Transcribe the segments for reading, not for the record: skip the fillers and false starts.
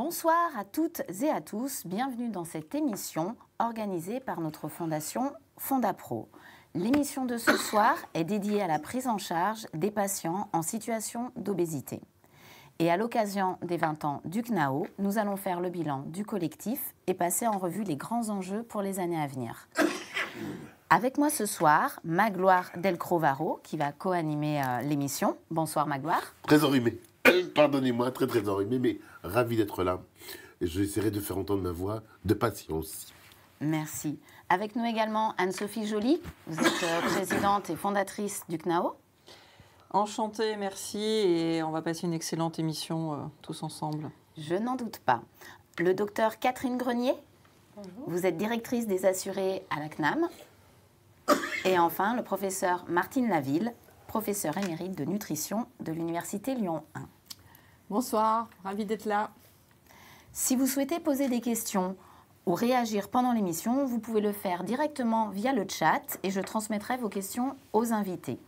Bonsoir à toutes et à tous, bienvenue dans cette émission organisée par notre fondation Fondapro. L'émission de ce soir est dédiée à la prise en charge des patients en situation d'obésité. Et à l'occasion des 20 ans du CNAO, nous allons faire le bilan du collectif et passer en revue les grands enjeux pour les années à venir. Avec moi ce soir, Magloire Delcrovaro, qui va co-animer l'émission. Bonsoir Magloire. Très enrhumé. Pardonnez-moi, très enrhumé, mais ravi d'être là. J'essaierai de faire entendre ma voix de patience. Merci. Avec nous également Anne-Sophie Joly. Vous êtes présidente et fondatrice du CNAO. Enchantée, merci. Et on va passer une excellente émission tous ensemble. Je n'en doute pas. Le docteur Catherine Grenier. Bonjour. Vous êtes directrice des assurés à la CNAM. Et enfin, le professeur Martine Laville, professeur émérite de nutrition de l'Université Lyon 1. Bonsoir, ravie d'être là. Si vous souhaitez poser des questions ou réagir pendant l'émission, vous pouvez le faire directement via le chat et je transmettrai vos questions aux invités.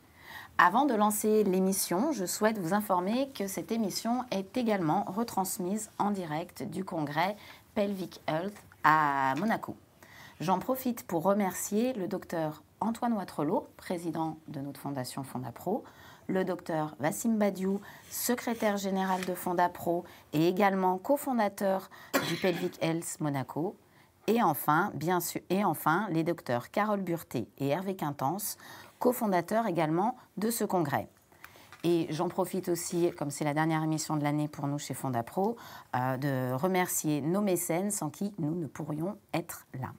Avant de lancer l'émission, je souhaite vous informer que cette émission est également retransmise en direct du congrès Pelvic Health à Monaco. J'en profite pour remercier le docteur Antoine Watrelot, président de notre fondation Fondapro, le docteur Wassim Badiou, secrétaire général de Fondapro et également cofondateur du Pelvic Health Monaco, et enfin, les docteurs Carole Burté et Hervé Quintence, cofondateurs également de ce congrès. Et j'en profite aussi, comme c'est la dernière émission de l'année pour nous chez Fondapro, de remercier nos mécènes sans qui nous ne pourrions être là.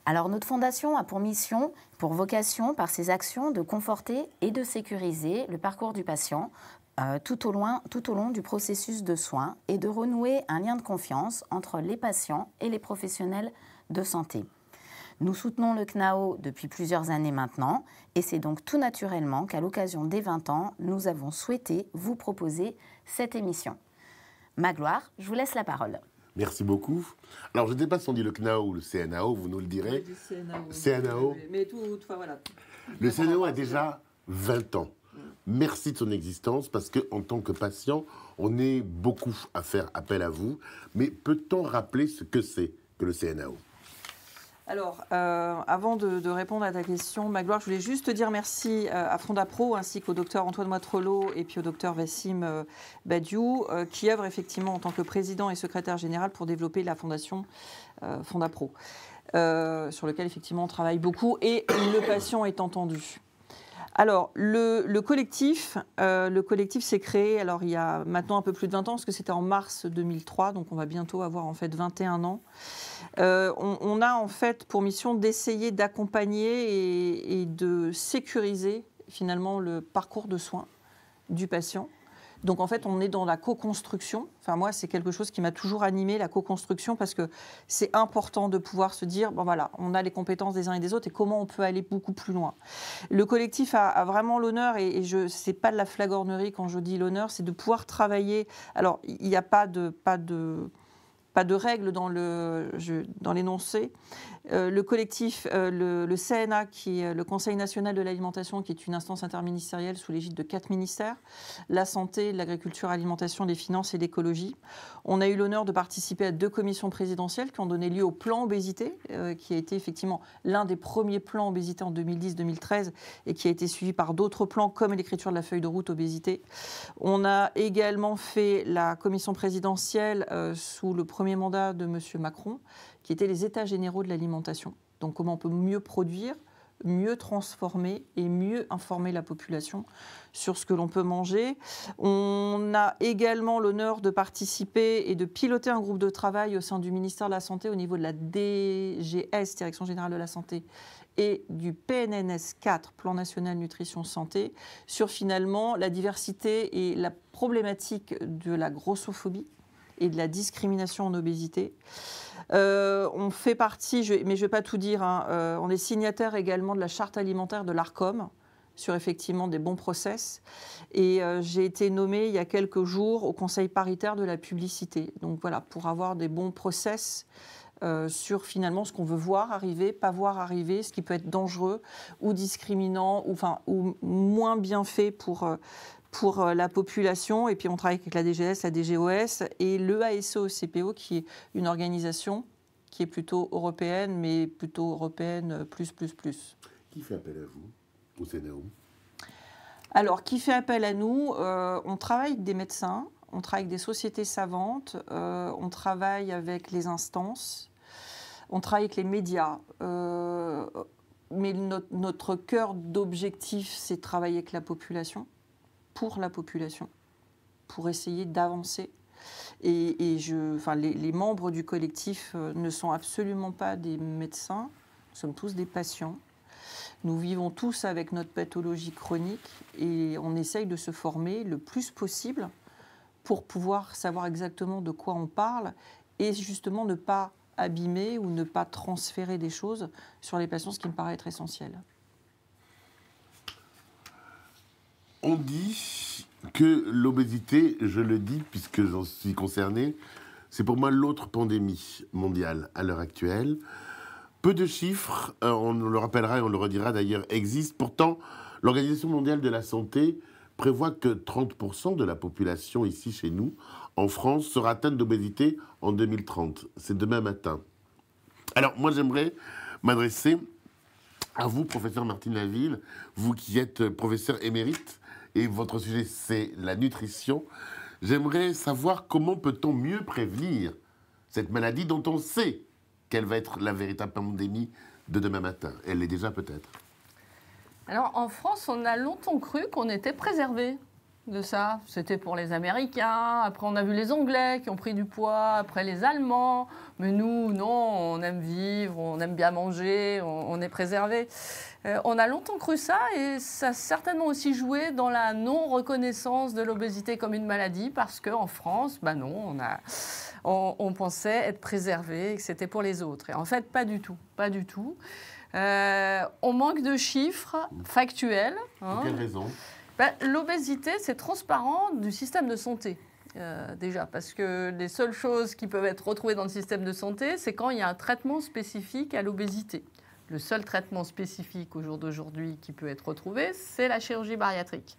Alors notre fondation a pour mission, pour vocation, par ses actions, de conforter et de sécuriser le parcours du patient tout au long du processus de soins et de renouer un lien de confiance entre les patients et les professionnels de santé. Nous soutenons le CNAO depuis plusieurs années maintenant et c'est donc tout naturellement qu'à l'occasion des 20 ans, nous avons souhaité vous proposer cette émission. Magloire, je vous laisse la parole. Merci beaucoup. Alors, je ne sais pas si on dit le CNAO ou le CNAO, vous nous le direz. CNAO. Mais toutefois, voilà. Le CNAO a déjà 20 ans. Merci de son existence parce qu'en tant que patient, on est beaucoup à faire appel à vous. Mais peut-on rappeler ce que c'est que le CNAO ? Alors, avant de répondre à ta question, Magloire, je voulais juste te dire merci à Fondapro ainsi qu'au docteur Antoine Watrelot et puis au docteur Wassim Badiou qui œuvrent effectivement en tant que président et secrétaire général pour développer la fondation Fondapro, sur lequel effectivement on travaille beaucoup et le patient est entendu. Alors, le collectif s'est créé, alors il y a maintenant un peu plus de 20 ans, parce que c'était en mars 2003, donc on va bientôt avoir en fait 21 ans. On a en fait pour mission d'essayer d'accompagner et de sécuriser finalement le parcours de soins du patient. Donc en fait, on est dans la co-construction. Enfin moi, c'est quelque chose qui m'a toujours animé, la co-construction, parce que c'est important de pouvoir se dire, bon voilà, on a les compétences des uns et des autres et comment on peut aller beaucoup plus loin. Le collectif a vraiment l'honneur, et c'est pas de la flagornerie quand je dis l'honneur, c'est de pouvoir travailler. Alors, il n'y a pas de règles dans l'énoncé. Le collectif, le CNA, qui est le Conseil national de l'alimentation, qui est une instance interministérielle sous l'égide de 4 ministères, la santé, l'agriculture, l'alimentation, les finances et l'écologie. On a eu l'honneur de participer à 2 commissions présidentielles qui ont donné lieu au plan obésité, qui a été effectivement l'un des premiers plans obésité en 2010-2013 et qui a été suivi par d'autres plans comme l'écriture de la feuille de route obésité. On a également fait la commission présidentielle sous le premier mandat de M. Macron, qui étaient les états généraux de l'alimentation. Donc comment on peut mieux produire, mieux transformer et mieux informer la population sur ce que l'on peut manger. On a également l'honneur de participer et de piloter un groupe de travail au sein du ministère de la Santé au niveau de la DGS, Direction Générale de la Santé, et du PNNS 4, Plan National Nutrition Santé, sur finalement la diversité et la problématique de la grossophobie et de la discrimination en obésité. On fait partie, mais je ne vais pas tout dire, hein, on est signataire également de la charte alimentaire de l'ARCOM sur effectivement des bons process. Et j'ai été nommée il y a quelques jours au conseil paritaire de la publicité. Donc voilà, pour avoir des bons process sur finalement ce qu'on veut voir arriver, pas voir arriver, ce qui peut être dangereux ou discriminant ou moins bien fait pour la population. Et puis on travaille avec la DGS, la DGOS et le ASO-CPO qui est une organisation qui est plutôt européenne, mais plutôt européenne plus. Qui fait appel à vous au CNAO? Alors, qui fait appel à nous? On travaille avec des médecins, on travaille avec des sociétés savantes, on travaille avec les instances, on travaille avec les médias. Mais notre cœur d'objectif, c'est de travailler avec la population, pour essayer d'avancer. Et les membres du collectif ne sont absolument pas des médecins, nous sommes tous des patients. Nous vivons tous avec notre pathologie chronique et on essaye de se former le plus possible pour pouvoir savoir exactement de quoi on parle et justement ne pas abîmer ou ne pas transférer des choses sur les patients, ce qui me paraît être essentiel. On dit que l'obésité, je le dis puisque j'en suis concerné, c'est pour moi l'autre pandémie mondiale à l'heure actuelle. Peu de chiffres, on le rappellera et on le redira d'ailleurs, existent. Pourtant, l'Organisation mondiale de la santé prévoit que 30% de la population ici chez nous, en France, sera atteinte d'obésité en 2030. C'est demain matin. Alors moi j'aimerais m'adresser à vous, professeur Martine Laville, vous qui êtes professeur émérite, et votre sujet c'est la nutrition. J'aimerais savoir comment peut-on mieux prévenir cette maladie dont on sait qu'elle va être la véritable pandémie de demain matin. Elle l'est déjà peut-être. Alors en France, on a longtemps cru qu'on était préservé de ça. C'était pour les Américains, après on a vu les Anglais qui ont pris du poids, après les Allemands. Mais nous, non, on aime vivre, on aime bien manger, on est préservé. On a longtemps cru ça et ça a certainement aussi joué dans la non-reconnaissance de l'obésité comme une maladie parce qu'en France, ben non, on pensait être préservé et que c'était pour les autres. Et en fait, pas du tout, pas du tout. On manque de chiffres factuels. Pour quelle raison ? L'obésité, c'est transparent du système de santé. Déjà, parce que les seules choses qui peuvent être retrouvées dans le système de santé, c'est quand il y a un traitement spécifique à l'obésité. Le seul traitement spécifique au jour d'aujourd'hui qui peut être retrouvé, c'est la chirurgie bariatrique.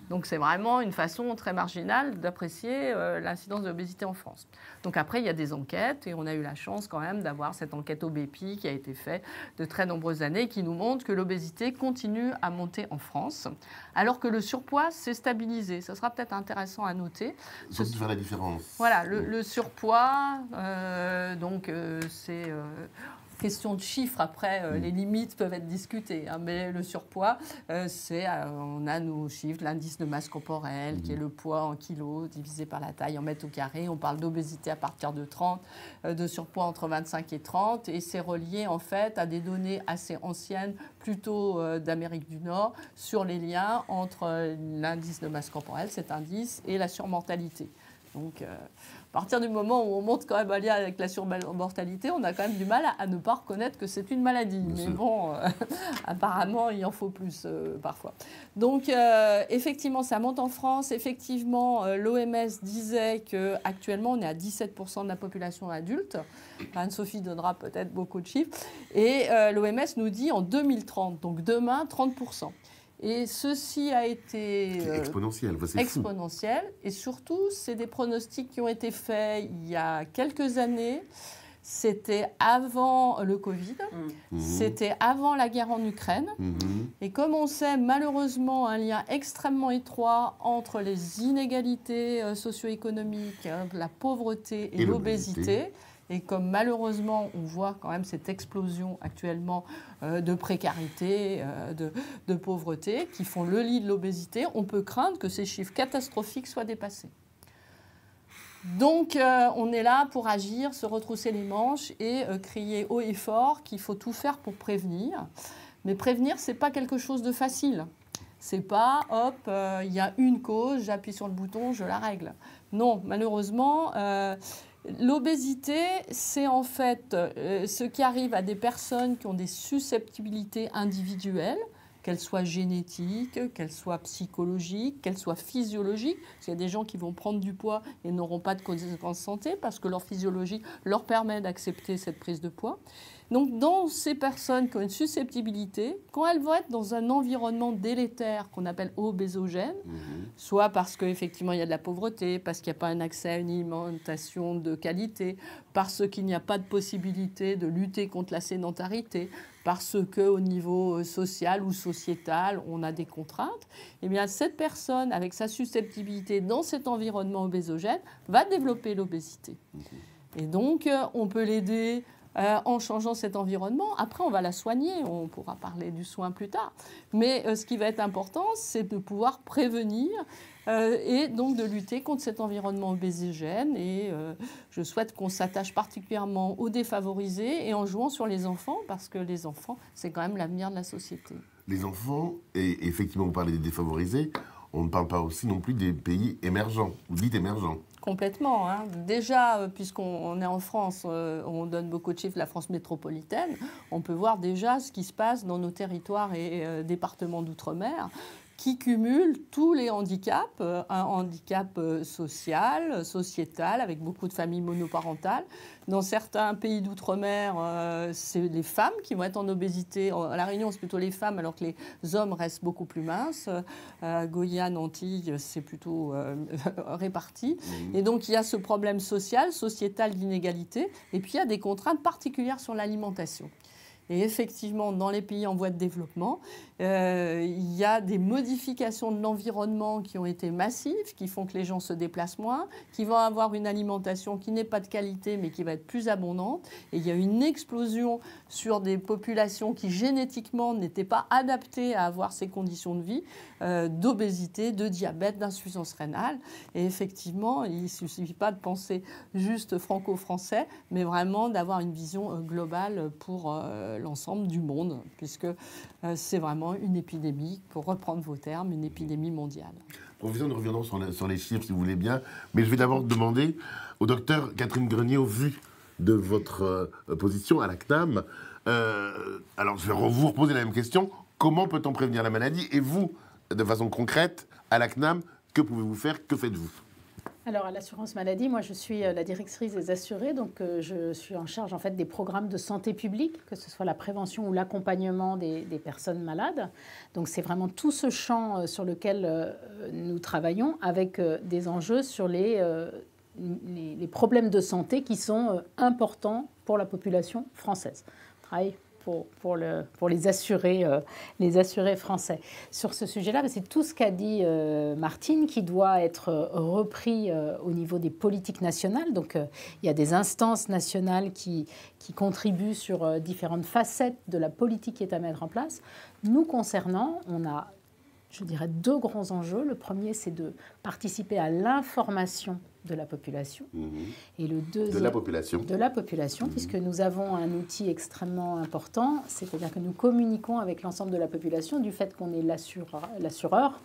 Donc c'est vraiment une façon très marginale d'apprécier l'incidence de l'obésité en France. Donc après, il y a des enquêtes et on a eu la chance quand même d'avoir cette enquête OBEPI qui a été faite de très nombreuses années qui nous montre que l'obésité continue à monter en France alors que le surpoids s'est stabilisé. Ça sera peut-être intéressant à noter. Ça faire la différence. Voilà, le surpoids, c'est... question de chiffres, après, les limites peuvent être discutées. Mais le surpoids, on a nos chiffres, l'indice de masse corporelle, qui est le poids en kilos divisé par la taille en mètres au carré. On parle d'obésité à partir de 30, de surpoids entre 25 et 30. Et c'est relié, en fait, à des données assez anciennes, plutôt d'Amérique du Nord, sur les liens entre l'indice de masse corporelle, cet indice, et la surmortalité. Donc, à partir du moment où on monte quand même un lien avec la surmortalité, on a quand même du mal à ne pas reconnaître que c'est une maladie. Mais bon, apparemment, il en faut plus parfois. Donc, effectivement, ça monte en France. Effectivement, l'OMS disait qu'actuellement, on est à 17% de la population adulte. Anne-Sophie donnera peut-être beaucoup de chiffres. Et l'OMS nous dit en 2030, donc demain, 30%. Et ceci a été exponentiel. Exponentiel. Et surtout, c'est des pronostics qui ont été faits il y a quelques années. C'était avant le Covid, c'était avant la guerre en Ukraine. Et comme on sait, malheureusement, un lien extrêmement étroit entre les inégalités socio-économiques, la pauvreté et l'obésité. Et comme malheureusement, on voit quand même cette explosion actuellement de précarité, de pauvreté, qui font le lit de l'obésité, on peut craindre que ces chiffres catastrophiques soient dépassés. Donc, on est là pour agir, se retrousser les manches et crier haut et fort qu'il faut tout faire pour prévenir. Mais prévenir, ce n'est pas quelque chose de facile. C'est pas, hop, il y a une cause, j'appuie sur le bouton, je la règle. Non, malheureusement... l'obésité, c'est en fait ce qui arrive à des personnes qui ont des susceptibilités individuelles qu'elles soient génétiques, qu'elles soient psychologiques, qu'elles soient physiologiques. Parce qu'il y a des gens qui vont prendre du poids et n'auront pas de conséquences santé parce que leur physiologie leur permet d'accepter cette prise de poids. Donc, dans ces personnes qui ont une susceptibilité, quand elles vont être dans un environnement délétère qu'on appelle obésogène, soit parce qu'effectivement il y a de la pauvreté, parce qu'il n'y a pas un accès à une alimentation de qualité, parce qu'il n'y a pas de possibilité de lutter contre la sédentarité, parce qu'au niveau social ou sociétal, on a des contraintes, eh bien cette personne, avec sa susceptibilité dans cet environnement obésogène, va développer l'obésité. Et donc, on peut l'aider en changeant cet environnement. Après, on va la soigner. On pourra parler du soin plus tard. Mais ce qui va être important, c'est de pouvoir prévenir et donc de lutter contre cet environnement obésogène. Et je souhaite qu'on s'attache particulièrement aux défavorisés et en jouant sur les enfants, parce que les enfants, c'est quand même l'avenir de la société. Les enfants, et effectivement, vous parlez des défavorisés, on ne parle pas aussi non plus des pays émergents, ou dits émergents. Complètement. Hein. Déjà, puisqu'on est en France, on donne beaucoup de chiffres, la France métropolitaine, on peut voir déjà ce qui se passe dans nos territoires et départements d'outre-mer, qui cumulent tous les handicaps, un handicap social, sociétal, avec beaucoup de familles monoparentales. Dans certains pays d'outre-mer, c'est les femmes qui vont être en obésité. À La Réunion, c'est plutôt les femmes, alors que les hommes restent beaucoup plus minces. Guyane, Antilles, c'est plutôt réparti. Et donc, il y a ce problème social, sociétal d'inégalité. Et puis, il y a des contraintes particulières sur l'alimentation. Et effectivement, dans les pays en voie de développement, il y a des modifications de l'environnement qui ont été massives, qui font que les gens se déplacent moins, qui vont avoir une alimentation qui n'est pas de qualité, mais qui va être plus abondante. Et il y a une explosion sur des populations qui, génétiquement, n'étaient pas adaptées à avoir ces conditions de vie, d'obésité, de diabète, d'insuffisance rénale. Et effectivement, il ne suffit pas de penser juste franco-français, mais vraiment d'avoir une vision globale pour l'ensemble du monde, puisque c'est vraiment une épidémie, pour reprendre vos termes, une épidémie mondiale. Professeur, nous reviendrons sur les chiffres, si vous voulez bien, mais je vais d'abord demander au docteur Catherine Grenier, au vu de votre position à la CNAM, alors je vais vous reposer la même question, comment peut-on prévenir la maladie? Et vous, de façon concrète, à la CNAM, que pouvez-vous faire? Que faites-vous? Alors, à l'assurance maladie, moi, je suis la directrice des assurés, donc je suis en charge en fait des programmes de santé publique, que ce soit la prévention ou l'accompagnement des personnes malades. Donc, c'est vraiment tout ce champ sur lequel nous travaillons, avec des enjeux sur les problèmes de santé qui sont importants pour la population française. On travaille pour les assurés français. Sur ce sujet-là, c'est tout ce qu'a dit Martine qui doit être repris au niveau des politiques nationales. Donc, il y a des instances nationales qui contribuent sur différentes facettes de la politique qui est à mettre en place. Nous concernant, on a, je dirais, deux grands enjeux. Le premier, c'est de participer à l'information de la population. Et le deuxième, de la population, puisque nous avons un outil extrêmement important, c'est-à-dire que nous communiquons avec l'ensemble de la population du fait qu'on est l'assureur.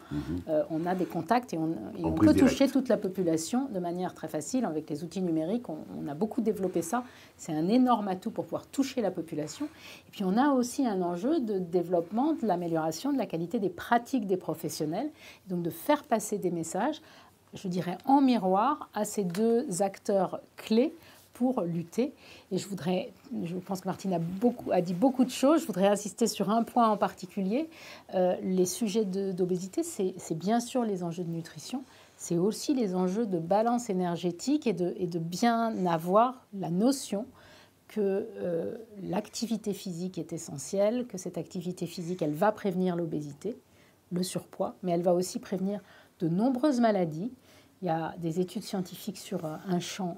On a des contacts et on peut toucher toute la population de manière très facile avec les outils numériques. On a beaucoup développé ça. C'est un énorme atout pour pouvoir toucher la population. Et puis on a aussi un enjeu de développement, de l'amélioration de la qualité des pratiques des professionnels, donc de faire passer des messages, je dirais, en miroir à ces deux acteurs clés pour lutter. Et je pense que Martine a dit beaucoup de choses. Je voudrais insister sur un point en particulier. Les sujets d'obésité, c'est bien sûr les enjeux de nutrition. C'est aussi les enjeux de balance énergétique et de bien avoir la notion que l'activité physique est essentielle, que cette activité physique, elle va prévenir l'obésité, le surpoids, mais elle va aussi prévenir de nombreuses maladies. Il y a des études scientifiques sur un champ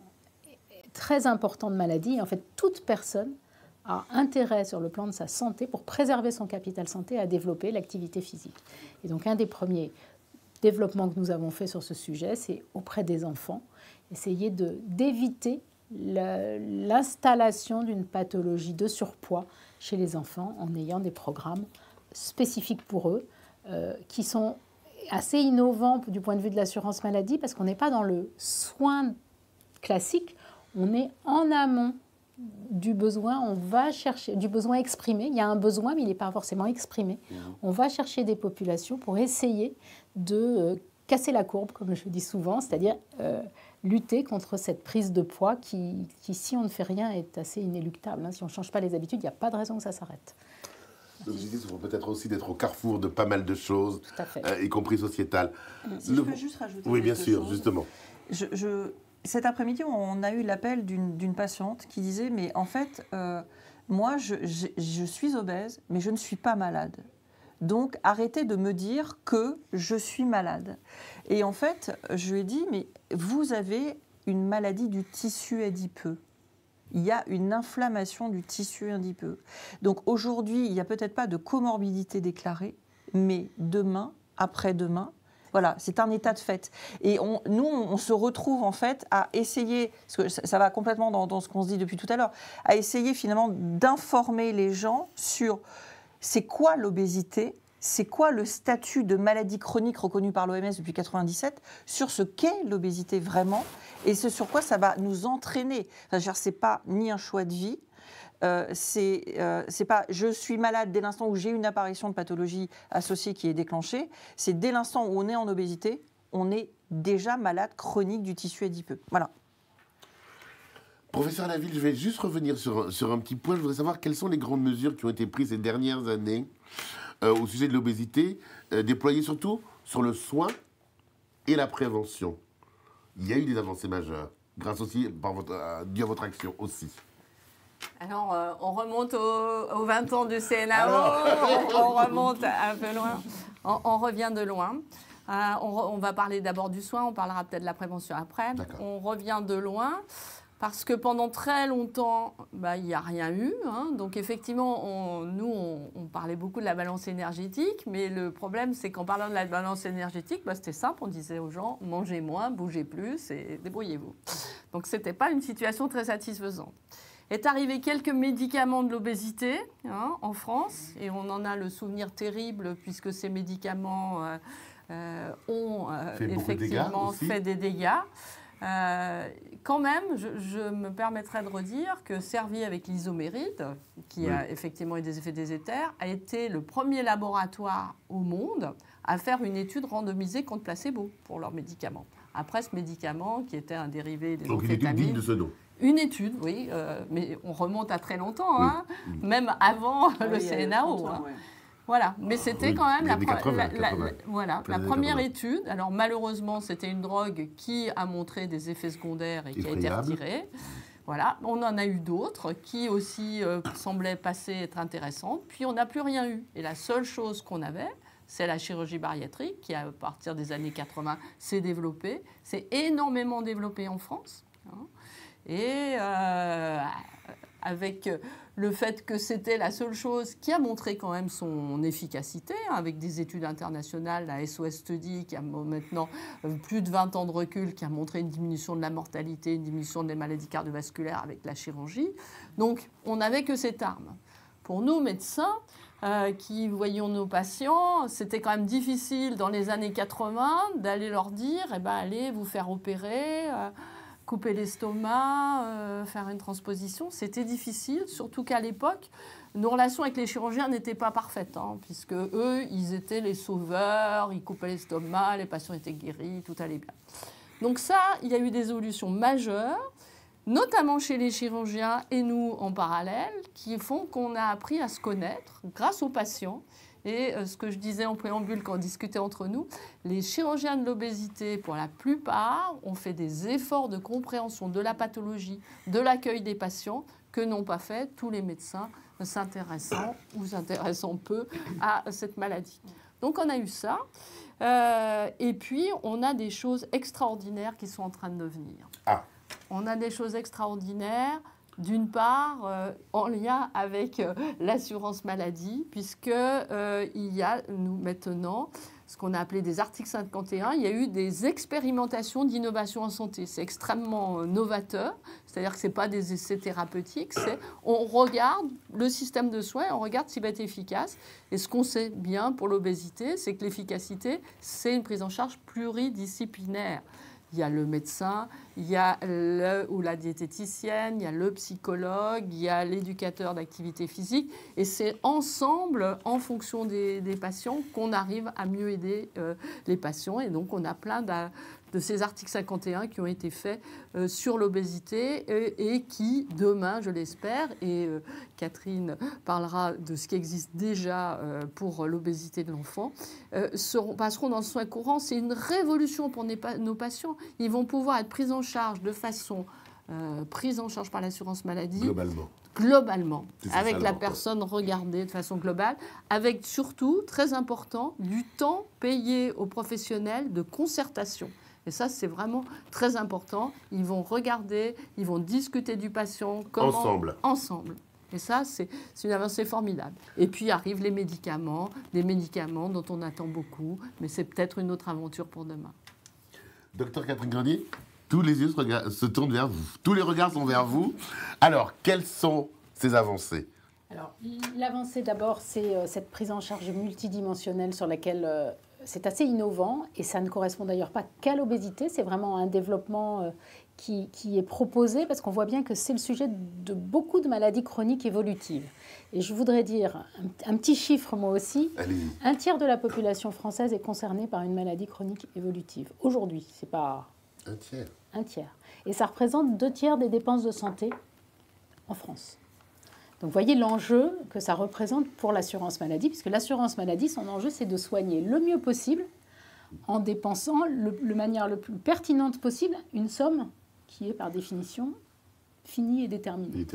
très important de maladies. En fait, toute personne a intérêt sur le plan de sa santé, pour préserver son capital santé, à développer l'activité physique. Et donc, un des premiers développements que nous avons fait sur ce sujet, c'est auprès des enfants, essayer d'éviter l'installation d'une pathologie de surpoids chez les enfants en ayant des programmes spécifiques pour eux qui sont assez innovant du point de vue de l'assurance maladie, parce qu'on n'est pas dans le soin classique, on est en amont du besoin, on va chercher du besoin exprimé. Il y a un besoin, mais il n'est pas forcément exprimé. On va chercher des populations pour essayer de casser la courbe, comme je dis souvent, c'est-à-dire lutter contre cette prise de poids qui, si on ne fait rien, est assez inéluctable. Si on ne change pas les habitudes, il n'y a pas de raison que ça s'arrête. L'objectif, c'est peut-être aussi d'être au carrefour de pas mal de choses, Tout à fait. y compris sociétales. Si je peux juste rajouter Oui, bien quelque sûr, chose. justement. Cet après-midi, on a eu l'appel d'une patiente qui disait « Mais en fait, moi, je suis obèse, mais je ne suis pas malade. Donc, arrêtez de me dire que je suis malade. » Et en fait, je lui ai dit « Mais vous avez une maladie du tissu adipeux. Il y a une inflammation du tissu adipeux. Donc, aujourd'hui, il n'y a peut-être pas de comorbidité déclarée, mais demain, après-demain, voilà, c'est un état de fait. Et nous, on se retrouve en fait à essayer, parce que ça va complètement dans ce qu'on se dit depuis tout à l'heure, à essayer finalement d'informer les gens sur c'est quoi l'obésité, c'est quoi le statut de maladie chronique reconnu par l'OMS depuis 1997, sur ce qu'est l'obésité vraiment, et ce sur quoi ça va nous entraîner. Enfin, c'est pas ni un choix de vie, c'est pas je suis malade dès l'instant où j'ai une apparition de pathologie associée qui est déclenchée, c'est dès l'instant où on est en obésité, on est déjà malade chronique du tissu adipeux. Voilà. Professeur Laville, je vais juste revenir sur un petit point. Je voudrais savoir quelles sont les grandes mesures qui ont été prises ces dernières années au sujet de l'obésité, déployées surtout sur le soin et la prévention. Il y a eu des avancées majeures, grâce aussi, dû à votre action aussi. Alors, on remonte aux 20 ans du CNAO, on remonte un peu loin, on revient de loin. On va parler d'abord du soin, on parlera peut-être de la prévention après. On revient de loin parce que pendant très longtemps, il n'y a rien eu. Donc effectivement, on parlait beaucoup de la balance énergétique, mais le problème, c'est qu'en parlant de la balance énergétique, c'était simple, on disait aux gens, mangez moins, bougez plus et débrouillez-vous. Donc ce n'était pas une situation très satisfaisante. Est arrivé quelques médicaments de l'obésité en France, et on en a le souvenir terrible puisque ces médicaments ont effectivement fait des dégâts. Quand même, je me permettrai de redire que Servier avec l'isoméride, qui a effectivement eu des effets délétères, a été le premier laboratoire au monde à faire une étude randomisée contre placebo pour leurs médicaments. Après ce médicament, qui était un dérivé des amphétamines... Donc il était digne de ce nom. Une étude, oui, mais on remonte à très longtemps, même avant le CNAO. Voilà, mais c'était quand même la première étude. Alors malheureusement, c'était une drogue qui a montré des effets secondaires et qui a été retirée. Voilà, on en a eu d'autres qui aussi semblaient être intéressantes. Puis on n'a plus rien eu. Et la seule chose qu'on avait, c'est la chirurgie bariatrique qui, à partir des années 80, s'est développée. C'est énormément développé en France. Et avec le fait que c'était la seule chose qui a montré quand même son efficacité, avec des études internationales, la SOS Study, qui a maintenant plus de 20 ans de recul, qui a montré une diminution de la mortalité, une diminution des maladies cardiovasculaires avec la chirurgie. Donc, on n'avait que cette arme. Pour nous, médecins, qui voyions nos patients, c'était quand même difficile dans les années 80 d'aller leur dire allez vous faire opérer, couper l'estomac, faire une transposition. C'était difficile, surtout qu'à l'époque, nos relations avec les chirurgiens n'étaient pas parfaites, puisque eux, ils étaient les sauveurs, ils coupaient l'estomac, les patients étaient guéris, tout allait bien. Donc ça, il y a eu des évolutions majeures, notamment chez les chirurgiens et nous en parallèle, qui font qu'on a appris à se connaître grâce aux patients. Et ce que je disais en préambule quand on discutait entre nous, les chirurgiens de l'obésité, pour la plupart, ont fait des efforts de compréhension de la pathologie, de l'accueil des patients, que n'ont pas fait tous les médecins s'intéressant ou s'intéressant peu à cette maladie. Donc on a eu ça. Et puis, on a des choses extraordinaires qui sont en train de venir. On a des choses extraordinaires. D'une part, en lien avec l'assurance maladie, puisqu'il y a, nous, maintenant, ce qu'on a appelé des articles 51, il y a eu des expérimentations d'innovation en santé. C'est extrêmement novateur, c'est-à-dire que ce n'est pas des essais thérapeutiques, on regarde le système de soins, on regarde s'il va être efficace. Et ce qu'on sait bien pour l'obésité, c'est que l'efficacité, c'est une prise en charge pluridisciplinaire. Il y a le médecin, il y a le ou la diététicienne, il y a le psychologue, il y a l'éducateur d'activité physique. Et c'est ensemble, en fonction des patients, qu'on arrive à mieux aider les patients. Et donc, on a plein de ces articles 51 qui ont été faits sur l'obésité et qui, demain, je l'espère, et Catherine parlera de ce qui existe déjà pour l'obésité de l'enfant, passeront dans le soin courant. C'est une révolution pour nos patients. Ils vont pouvoir être pris en charge de façon prise en charge par l'assurance maladie. Globalement, avec la personne regardée de façon globale, avec surtout, très important, du temps payé aux professionnels de concertation. Et ça, c'est vraiment très important. Ils vont regarder, ils vont discuter du patient. Ensemble. Et ça, c'est une avancée formidable. Et puis arrivent les médicaments dont on attend beaucoup, mais c'est peut-être une autre aventure pour demain. Docteur Catherine Grenier, tous les yeux se tournent vers vous. Tous les regards sont vers vous. Alors, quelles sont ces avancées ? Alors, l'avancée d'abord, c'est cette prise en charge multidimensionnelle sur laquelle c'est assez innovant et ça ne correspond d'ailleurs pas qu'à l'obésité, c'est vraiment un développement qui est proposé parce qu'on voit bien que c'est le sujet de beaucoup de maladies chroniques évolutives. Et je voudrais dire un petit chiffre moi aussi. Allez-y. 1/3 de la population française est concernée par une maladie chronique évolutive. Aujourd'hui, c'est pas... 1/3. 1/3. Et ça représente 2/3 des dépenses de santé en France. Donc, vous voyez l'enjeu que ça représente pour l'assurance maladie, puisque l'assurance maladie, son enjeu, c'est de soigner le mieux possible en dépensant de manière le plus pertinente possible une somme qui est, par définition, finie et déterminée.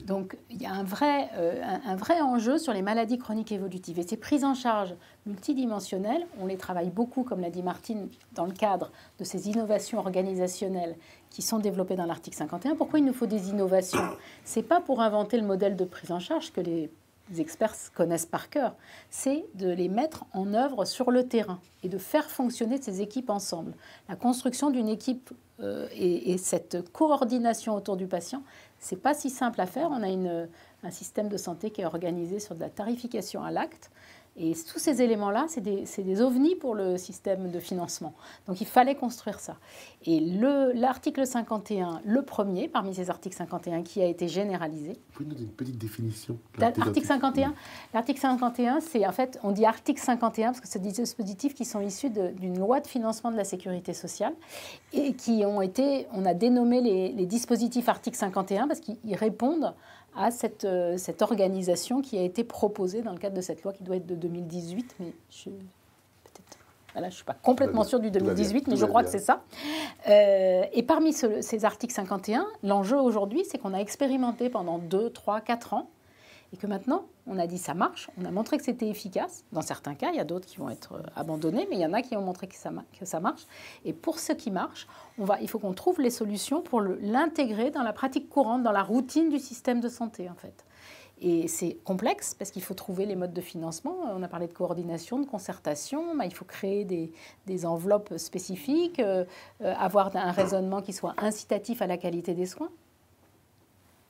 Donc, il y a un vrai enjeu sur les maladies chroniques évolutives. Et ces prises en charge multidimensionnelles, on les travaille beaucoup, comme l'a dit Martine, dans le cadre de ces innovations organisationnelles qui sont développées dans l'article 51. Pourquoi il nous faut des innovations ? Ce n'est pas pour inventer le modèle de prise en charge que les experts connaissent par cœur, c'est de les mettre en œuvre sur le terrain et de faire fonctionner ces équipes ensemble. La construction d'une équipe et cette coordination autour du patient, ce n'est pas si simple à faire. On a un système de santé qui est organisé sur de la tarification à l'acte. Et tous ces éléments-là, c'est des ovnis pour le système de financement. Donc il fallait construire ça. Et l'article 51, le premier parmi ces articles 51 qui a été généralisé. Vous pouvez nous donner une petite définition L'article 51, l'article 51, c'est en fait, on dit article 51 parce que c'est des dispositifs qui sont issus d'une loi de financement de la sécurité sociale et qui ont été, on a dénommé les dispositifs article 51 parce qu'ils répondent à cette organisation qui a été proposée dans le cadre de cette loi qui doit être de 2018, mais je ne suis pas complètement sûre du 2018, mais je crois que c'est ça. Et parmi ces articles 51, l'enjeu aujourd'hui, c'est qu'on a expérimenté pendant 2, 3, 4 ans, et que maintenant, on a dit ça marche, on a montré que c'était efficace. Dans certains cas, il y a d'autres qui vont être abandonnés, mais il y en a qui ont montré que ça marche. Et pour ce qui marche, il faut qu'on trouve les solutions pour l'intégrer dans la pratique courante, dans la routine du système de santé, en fait. Et c'est complexe parce qu'il faut trouver les modes de financement. On a parlé de coordination, de concertation. Il faut créer des enveloppes spécifiques, avoir un raisonnement qui soit incitatif à la qualité des soins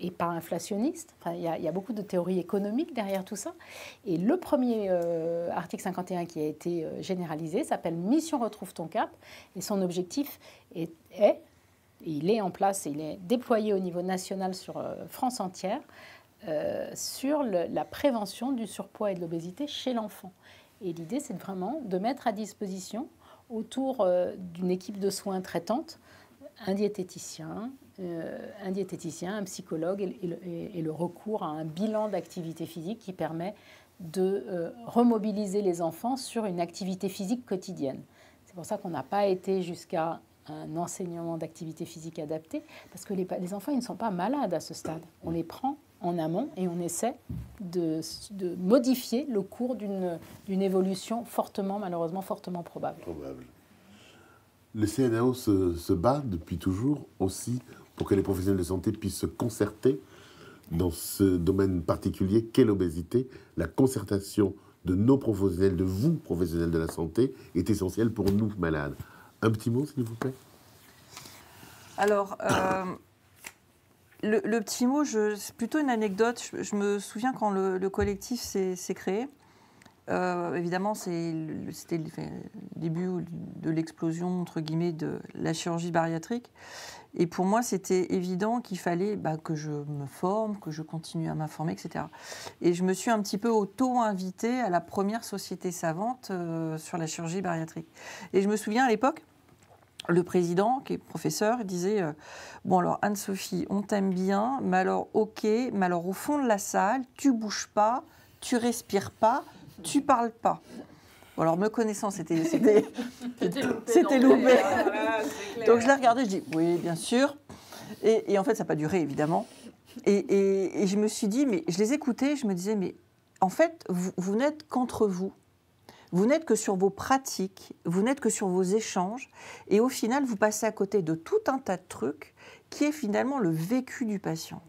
et pas inflationniste. Enfin, il y a beaucoup de théories économiques derrière tout ça. Et le premier article 51 qui a été généralisé s'appelle « Mission retrouve ton cap ». Et son objectif il est en place, il est déployé au niveau national sur France entière, sur la prévention du surpoids et de l'obésité chez l'enfant. Et l'idée, c'est vraiment de mettre à disposition, autour d'une équipe de soins traitante, un diététicien, un psychologue et le recours à un bilan d'activité physique qui permet de remobiliser les enfants sur une activité physique quotidienne. C'est pour ça qu'on n'a pas été jusqu'à un enseignement d'activité physique adapté, parce que les enfants, ils ne sont pas malades à ce stade. On les prend en amont et on essaie de modifier le cours d'une évolution malheureusement fortement probable. Le CNAO se bat depuis toujours aussi pour que les professionnels de santé puissent se concerter dans ce domaine particulier qu'est l'obésité. La concertation de nos professionnels, de vous, professionnels de la santé, est essentielle pour nous, malades. Un petit mot, s'il vous plaît. Alors, le petit mot, c'est plutôt une anecdote. Je me souviens quand le collectif s'est créé, évidemment, c'était le début de l'explosion, entre guillemets, de la chirurgie bariatrique. Et pour moi, c'était évident qu'il fallait que je me forme, que je continue à m'informer, etc. Et je me suis un petit peu auto-invitée à la première société savante sur la chirurgie bariatrique. Et je me souviens à l'époque, le président, qui est professeur, disait bon alors Anne-Sophie, on t'aime bien, mais alors ok, mais alors au fond de la salle, tu bouges pas, tu respires pas, tu parles pas. Bon, alors me connaissant, c'était loupé. Donc je l'ai regardé, je dis oui, bien sûr. Et en fait, ça n'a pas duré évidemment. Et je me suis dit, mais je les écoutais, je me disais, mais en fait, vous n'êtes qu'entre vous. Vous n'êtes que sur vos pratiques, vous n'êtes que sur vos échanges, et au final, vous passez à côté de tout un tas de trucs qui est finalement le vécu du patient.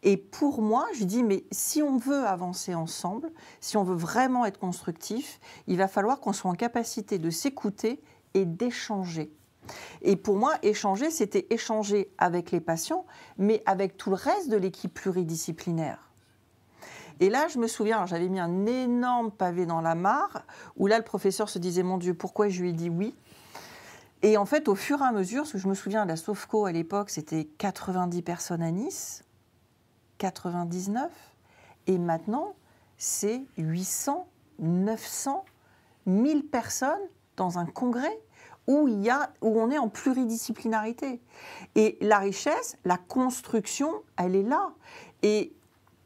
Et pour moi, je dis, mais si on veut avancer ensemble, si on veut vraiment être constructif, il va falloir qu'on soit en capacité de s'écouter et d'échanger. Et pour moi, échanger, c'était échanger avec les patients, mais avec tout le reste de l'équipe pluridisciplinaire. Et là, je me souviens, j'avais mis un énorme pavé dans la mare, où là, le professeur se disait, mon Dieu, pourquoi je lui ai dit oui ? Et en fait, au fur et à mesure, parce que je me souviens, la Sofco, à l'époque, c'était 90 personnes à Nice, 99, et maintenant, c'est 800, 900, 1000 personnes dans un congrès où on est en pluridisciplinarité. Et la richesse, la construction, elle est là. Et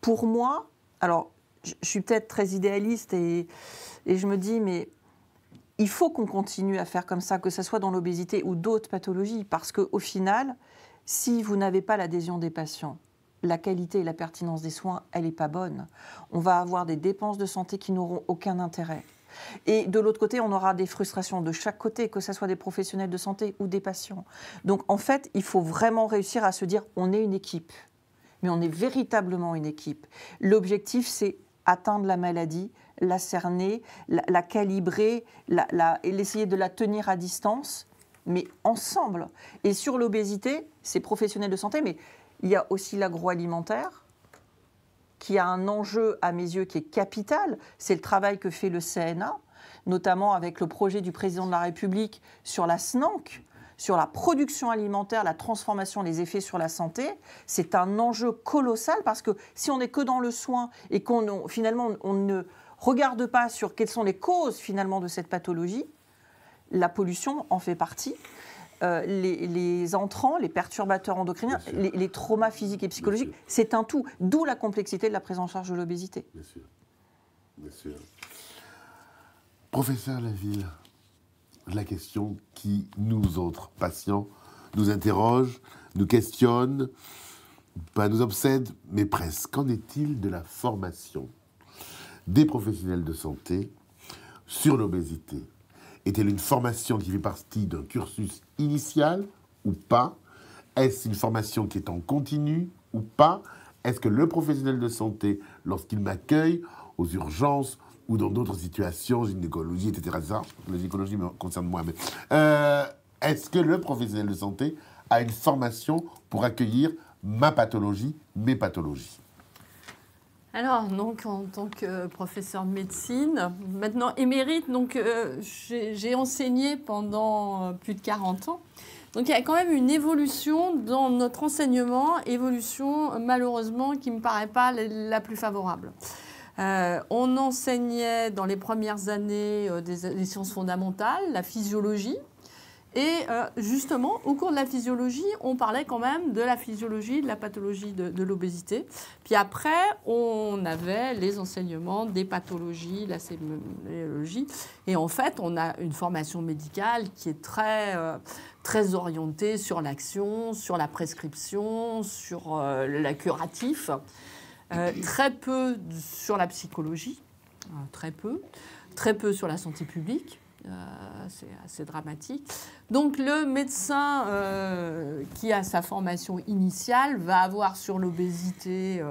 pour moi, alors, je suis peut-être très idéaliste et je me dis, mais il faut qu'on continue à faire comme ça, que ce soit dans l'obésité ou d'autres pathologies, parce qu'au final, si vous n'avez pas l'adhésion des patients, la qualité et la pertinence des soins, elle n'est pas bonne. On va avoir des dépenses de santé qui n'auront aucun intérêt. Et de l'autre côté, on aura des frustrations de chaque côté, que ce soit des professionnels de santé ou des patients. Donc, en fait, il faut vraiment réussir à se dire, on est une équipe. Mais on est véritablement une équipe. L'objectif, c'est atteindre la maladie, la cerner, la calibrer, et l'essayer de la tenir à distance, mais ensemble. Et sur l'obésité, c'est professionnels de santé, mais il y a aussi l'agroalimentaire, qui a un enjeu, à mes yeux, qui est capital. C'est le travail que fait le CNA, notamment avec le projet du président de la République sur la SNANC, sur la production alimentaire, la transformation, les effets sur la santé. C'est un enjeu colossal parce que si on n'est que dans le soin et finalement on ne regarde pas sur quelles sont les causes finalement de cette pathologie, la pollution en fait partie. Les entrants, les perturbateurs endocriniens, les traumas physiques et psychologiques, c'est un tout. D'où la complexité de la prise en charge de l'obésité. Bien sûr. Bien sûr. Professeur Laville, la question qui, nous autres patients, nous interroge, nous questionne, pas nous obsède, mais presque. Qu'en est-il de la formation des professionnels de santé sur l'obésité ? Est-elle une formation qui fait partie d'un cursus initial ou pas ? Est-ce une formation qui est en continu ou pas ? Est-ce que le professionnel de santé, lorsqu'il m'accueille aux urgences ou dans d'autres situations, gynécologie, etc., la gynécologie me concerne moi, mais est-ce que le professionnel de santé a une formation pour accueillir ma pathologie, mes pathologies ? Alors, donc, en tant que professeur de médecine, maintenant émérite, donc j'ai enseigné pendant plus de 40 ans. Donc, il y a quand même une évolution dans notre enseignement, évolution malheureusement qui ne me paraît pas la plus favorable. On enseignait dans les premières années des sciences fondamentales, la physiologie. Et justement, au cours de la physiologie, on parlait quand même de la physiologie, de la pathologie de l'obésité. Puis après, on avait les enseignements des pathologies, la sémiologie. Et en fait, on a une formation médicale qui est très orientée sur l'action, sur la prescription, sur la curatif. Très peu sur la psychologie, très peu sur la santé publique. C'est assez dramatique. Donc le médecin qui a sa formation initiale va avoir sur l'obésité,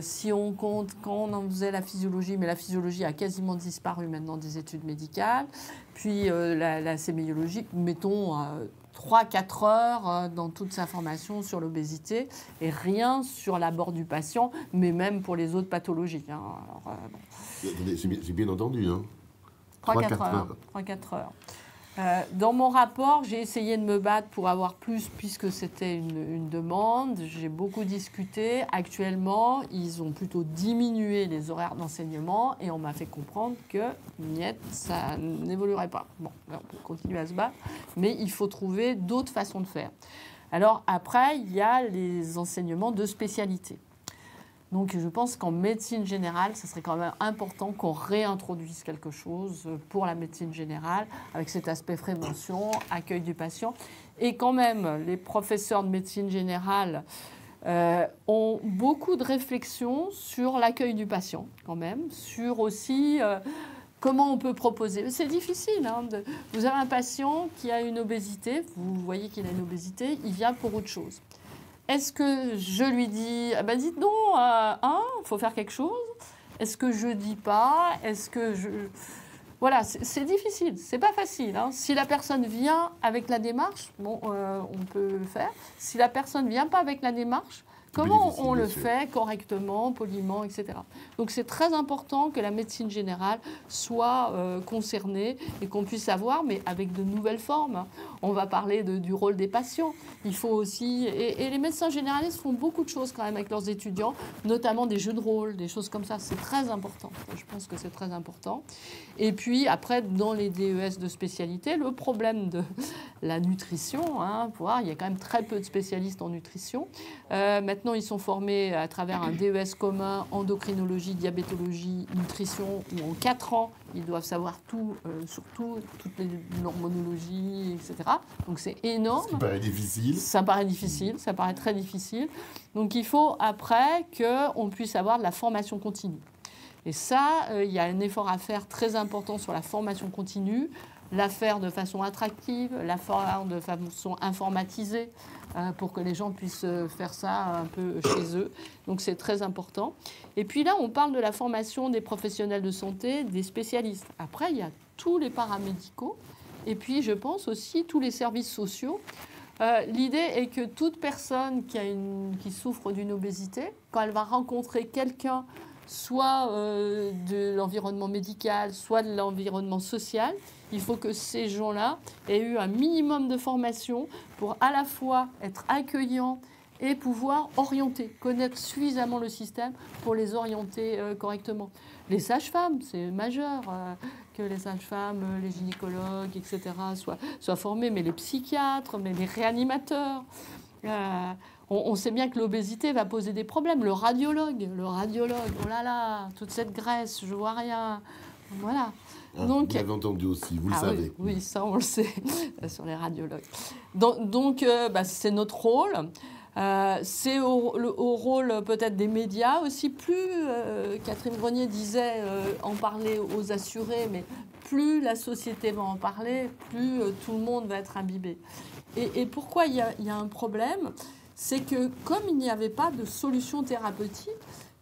si on compte quand on en faisait la physiologie, mais la physiologie a quasiment disparu maintenant des études médicales, puis la sémiologie, mettons 3-4 heures dans toute sa formation sur l'obésité et rien sur l'abord du patient, mais même pour les autres pathologies. Hein. Alors, J'ai bien entendu. Hein. 3-4 heures. 3-4 heures. Dans mon rapport, j'ai essayé de me battre pour avoir plus, puisque c'était une demande. J'ai beaucoup discuté. Actuellement, ils ont plutôt diminué les horaires d'enseignement et on m'a fait comprendre que niet, ça n'évoluerait pas. Bon, on peut continuer à se battre, mais il faut trouver d'autres façons de faire. Alors après, il y a les enseignements de spécialité. Donc je pense qu'en médecine générale, ce serait quand même important qu'on réintroduise quelque chose pour la médecine générale, avec cet aspect prévention, accueil du patient. Et quand même, les professeurs de médecine générale ont beaucoup de réflexions sur l'accueil du patient, quand même, sur aussi comment on peut proposer. C'est difficile. Hein, vous avez un patient qui a une obésité, vous voyez qu'il a une obésité, il vient pour autre chose. Est-ce que je lui dis, ah ben dites donc, il faut faire quelque chose? Est-ce que je dis pas? Est-ce que je... Voilà, c'est difficile, c'est pas facile. Hein. Si la personne vient avec la démarche, bon, on peut le faire. Si la personne ne vient pas avec la démarche, comment on le fait correctement, poliment, etc. Donc c'est très important que la médecine générale soit concernée et qu'on puisse avoir, mais avec de nouvelles formes. On va parler du rôle des patients. Il faut aussi... Et les médecins généralistes font beaucoup de choses quand même avec leurs étudiants, notamment des jeux de rôle, des choses comme ça. C'est très important. Je pense que c'est très important. Et puis après, dans les DES de spécialité, le problème de la nutrition, hein, il y a quand même très peu de spécialistes en nutrition. Maintenant, ils sont formés à travers un DES commun, endocrinologie, diabétologie, nutrition, où en 4 ans, ils doivent savoir tout, surtout toute l'hormonologie, etc. Donc c'est énorme. Ça paraît difficile. Ça paraît difficile, ça paraît très difficile. Donc il faut après qu'on puisse avoir de la formation continue. Et ça, il y a un effort à faire très important sur la formation continue, la faire de façon attractive, la faire de façon informatisée, pour que les gens puissent faire ça un peu chez eux. Donc c'est très important. Et puis là, on parle de la formation des professionnels de santé, des spécialistes. Après, il y a tous les paramédicaux et puis je pense aussi tous les services sociaux. L'idée est que toute personne qui souffre d'une obésité, quand elle va rencontrer quelqu'un, soit de l'environnement médical, soit de l'environnement social, il faut que ces gens-là aient eu un minimum de formation pour à la fois être accueillants et pouvoir orienter, connaître suffisamment le système pour les orienter correctement. Les sages-femmes, c'est majeur que les sages-femmes, les gynécologues, etc. soient formés, mais les psychiatres, mais les réanimateurs. On sait bien que l'obésité va poser des problèmes. Le radiologue, oh là là, toute cette graisse, je vois rien. Voilà. Donc, vous l'avez entendu aussi, vous le savez. Oui, ça on le sait sur les radiologues. Donc c'est notre rôle. C'est au rôle peut-être des médias aussi. Plus, Catherine Grenier disait, en parler aux assurés, mais plus la société va en parler, plus tout le monde va être imbibé. Et pourquoi il y a un problème? C'est que comme il n'y avait pas de solution thérapeutique,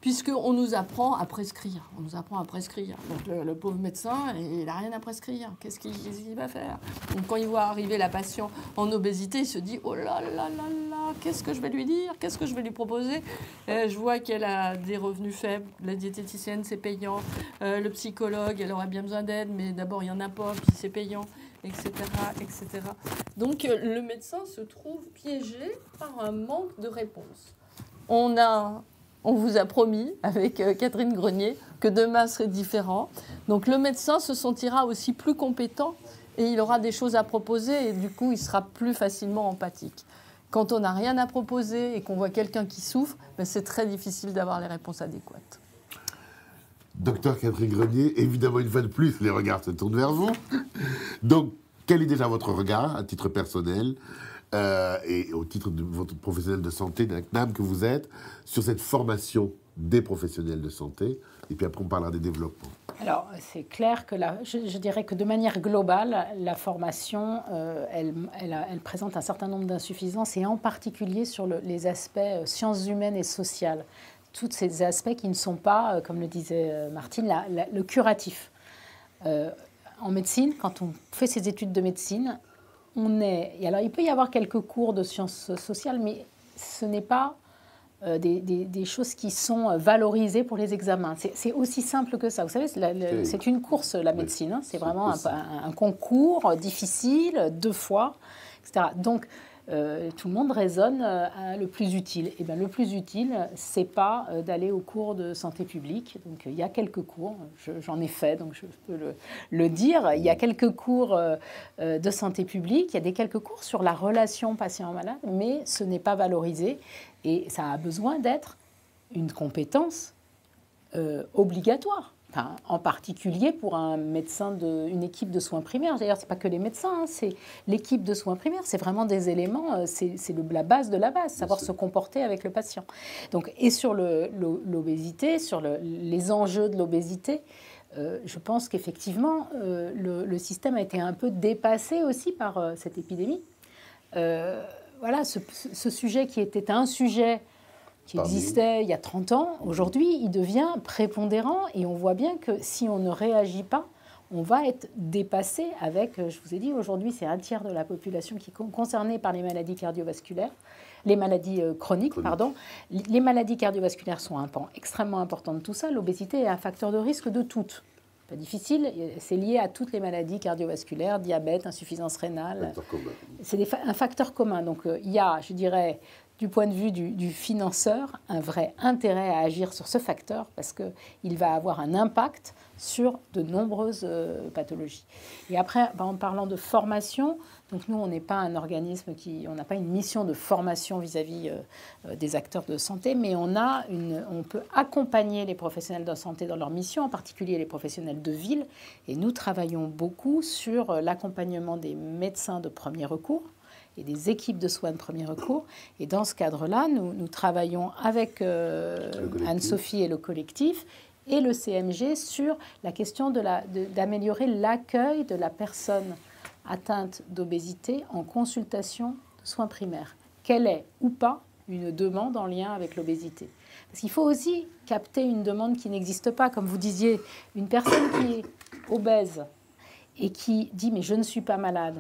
puisqu'on nous apprend à prescrire. Donc le pauvre médecin, il n'a rien à prescrire. Qu'est-ce qu'il va faire? Donc quand il voit arriver la patiente en obésité, il se dit « Oh là là là là, qu'est-ce que je vais lui dire? Qu'est-ce que je vais lui proposer ?» Je vois qu'elle a des revenus faibles. La diététicienne, c'est payant. Le psychologue, elle aurait bien besoin d'aide, mais d'abord, il n'y en a pas, puis c'est payant, etc., etc. Donc le médecin se trouve piégé par un manque de réponse. On vous a promis, avec Catherine Grenier, que demain serait différent. Donc le médecin se sentira aussi plus compétent et il aura des choses à proposer et du coup, il sera plus facilement empathique. Quand on n'a rien à proposer et qu'on voit quelqu'un qui souffre, c'est très difficile d'avoir les réponses adéquates. Docteur Catherine Grenier, évidemment, une fois de plus, les regards se tournent vers vous. Donc, quel est déjà votre regard, à titre personnel, et au titre de votre professionnel de santé, de la CNAM que vous êtes, sur cette formation des professionnels de santé? Et puis après, on parlera des développements. Alors, c'est clair que je dirais que de manière globale, la formation, elle présente un certain nombre d'insuffisances, et en particulier sur les aspects sciences humaines et sociales. Tous ces aspects qui ne sont pas, comme le disait Martine, le curatif. En médecine, quand on fait ses études de médecine, alors, il peut y avoir quelques cours de sciences sociales, mais ce n'est pas des choses qui sont valorisées pour les examens. C'est aussi simple que ça. Vous savez, c'est une course, la médecine. Hein. C'est vraiment un concours difficile, 2 fois, etc. Donc, tout le monde raisonne le plus utile. Et bien, le plus utile, c'est pas d'aller aux cours de santé publique. Donc, il y a quelques cours, j'en ai fait, donc je peux le dire. Il y a quelques cours de santé publique, il y a quelques cours sur la relation patient-malade, mais ce n'est pas valorisé. Et ça a besoin d'être une compétence obligatoire. Enfin, en particulier pour un médecin une équipe de soins primaires. D'ailleurs, ce n'est pas que les médecins, hein, c'est l'équipe de soins primaires. C'est vraiment des éléments, c'est la base de la base, savoir se comporter avec le patient. Donc, et sur l'obésité, sur les enjeux de l'obésité, je pense qu'effectivement, le système a été un peu dépassé aussi par cette épidémie. Voilà, ce sujet qui était un sujet qui existait il y a 30 ans, aujourd'hui, il devient prépondérant et on voit bien que si on ne réagit pas, on va être dépassé avec, je vous ai dit, aujourd'hui, c'est 1/3 de la population qui est concernée par les maladies cardiovasculaires, les maladies chroniques, pardon. Les maladies cardiovasculaires sont un pan extrêmement important de tout ça. L'obésité est un facteur de risque de toutes. Pas difficile, c'est lié à toutes les maladies cardiovasculaires, diabète, insuffisance rénale. C'est un facteur commun. Donc il y a, je dirais, du point de vue du financeur, un vrai intérêt à agir sur ce facteur parce qu'il va avoir un impact sur de nombreuses pathologies. Et après, en parlant de formation, donc nous, on n'est pas un organisme on n'a pas une mission de formation vis-à-vis des acteurs de santé, mais on peut accompagner les professionnels de santé dans leur mission, en particulier les professionnels de ville. Et nous travaillons beaucoup sur l'accompagnement des médecins de premier recours et des équipes de soins de premier recours. Et dans ce cadre-là, nous travaillons avec Anne-Sophie et le collectif et le CMG sur la question d'améliorer l'accueil de la personne atteinte d'obésité en consultation de soins primaires. Quelle est ou pas une demande en lien avec l'obésité? Parce qu'il faut aussi capter une demande qui n'existe pas. Comme vous disiez, une personne qui est obèse et qui dit « mais je ne suis pas malade »,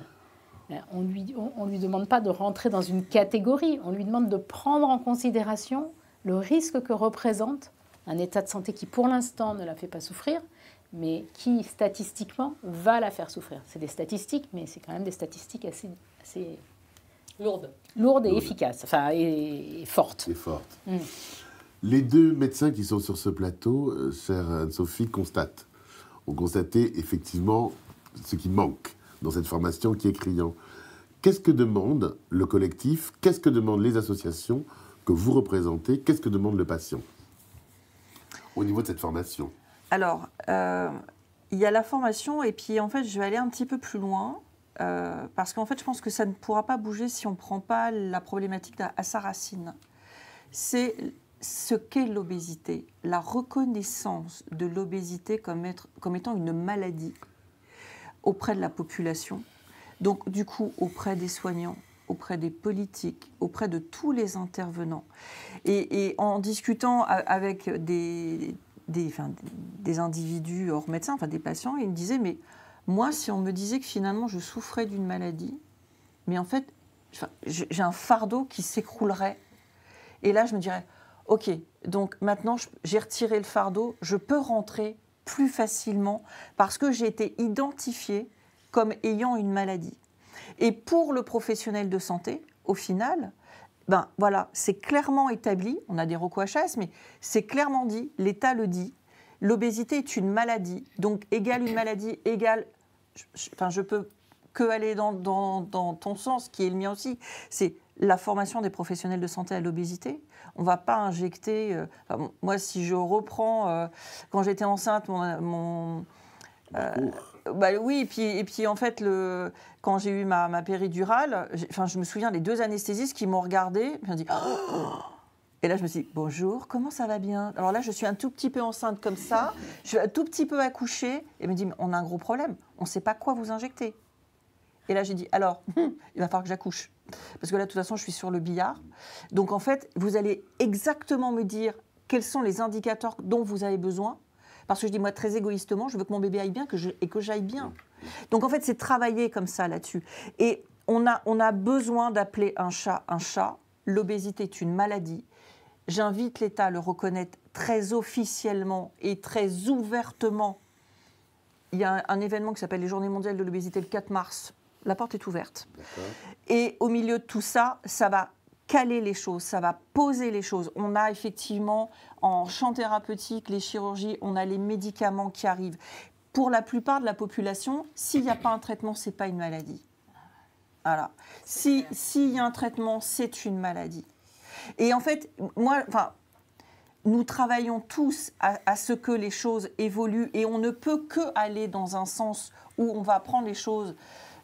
on lui demande pas de rentrer dans une catégorie, on lui demande de prendre en considération le risque que représente un état de santé qui, pour l'instant, ne la fait pas souffrir, mais qui, statistiquement, va la faire souffrir. C'est des statistiques, mais c'est quand même des statistiques assez lourdes et efficaces, enfin, et fortes. Et fortes. Les 2 médecins qui sont sur ce plateau, chère Anne-Sophie, ont constaté effectivement ce qui manque dans cette formation qui est criant. Qu'est-ce que demande le collectif? Qu'est-ce que demandent les associations que vous représentez? Qu'est-ce que demande le patient au niveau de cette formation? Alors, il y a la formation et puis en fait, je vais aller un petit peu plus loin parce qu'en fait, je pense que ça ne pourra pas bouger si on ne prend pas la problématique à sa racine. C'est ce qu'est l'obésité, la reconnaissance de l'obésité comme étant une maladie auprès de la population, donc du coup auprès des soignants, auprès des politiques, auprès de tous les intervenants. Et en discutant avec des individus hors médecins, enfin des patients, ils me disaient, mais moi, si on me disait que finalement je souffrais d'une maladie, mais en fait, j'ai un fardeau qui s'écroulerait. Et là, je me dirais, ok, donc maintenant, j'ai retiré le fardeau, je peux rentrer plus facilement parce que j'ai été identifiée comme ayant une maladie. Et pour le professionnel de santé, au final, ben voilà, c'est clairement établi, on a des recours-HS, mais c'est clairement dit, l'État le dit, l'obésité est une maladie, donc égale une maladie, égale, je peux que aller dans ton sens, qui est le mien aussi, c'est la formation des professionnels de santé à l'obésité. On ne va pas injecter... moi, si je reprends, quand j'étais enceinte, oui, et puis en fait, quand j'ai eu ma péridurale, je me souviens des 2 anesthésistes qui m'ont regardée, et m'ont dit oh! Et là, je me suis dit, bonjour, comment ça va bien? Alors là, je suis un tout petit peu enceinte comme ça, je suis un tout petit peu accouchée, et elle me dit, on a un gros problème, on ne sait pas quoi vous injecter. Et là, j'ai dit, alors, il va falloir que j'accouche. Parce que là, de toute façon, je suis sur le billard. Donc, en fait, vous allez exactement me dire quels sont les indicateurs dont vous avez besoin. Parce que je dis, moi, très égoïstement, je veux que mon bébé aille bien et que j'aille bien. Donc, en fait, c'est travailler comme ça là-dessus. Et on a besoin d'appeler un chat un chat. L'obésité est une maladie. J'invite l'État à le reconnaître très officiellement et très ouvertement. Il y a un événement qui s'appelle les Journées mondiales de l'obésité le 4 mars. La porte est ouverte. Et au milieu de tout ça, ça va caler les choses, ça va poser les choses. On a effectivement, en champ thérapeutique, les chirurgies, on a les médicaments qui arrivent. Pour la plupart de la population, s'il n'y a pas un traitement, ce n'est pas une maladie. Voilà. S'il y a un traitement, c'est une maladie. Et en fait, nous travaillons tous à ce que les choses évoluent et on ne peut que aller dans un sens où on va prendre les choses,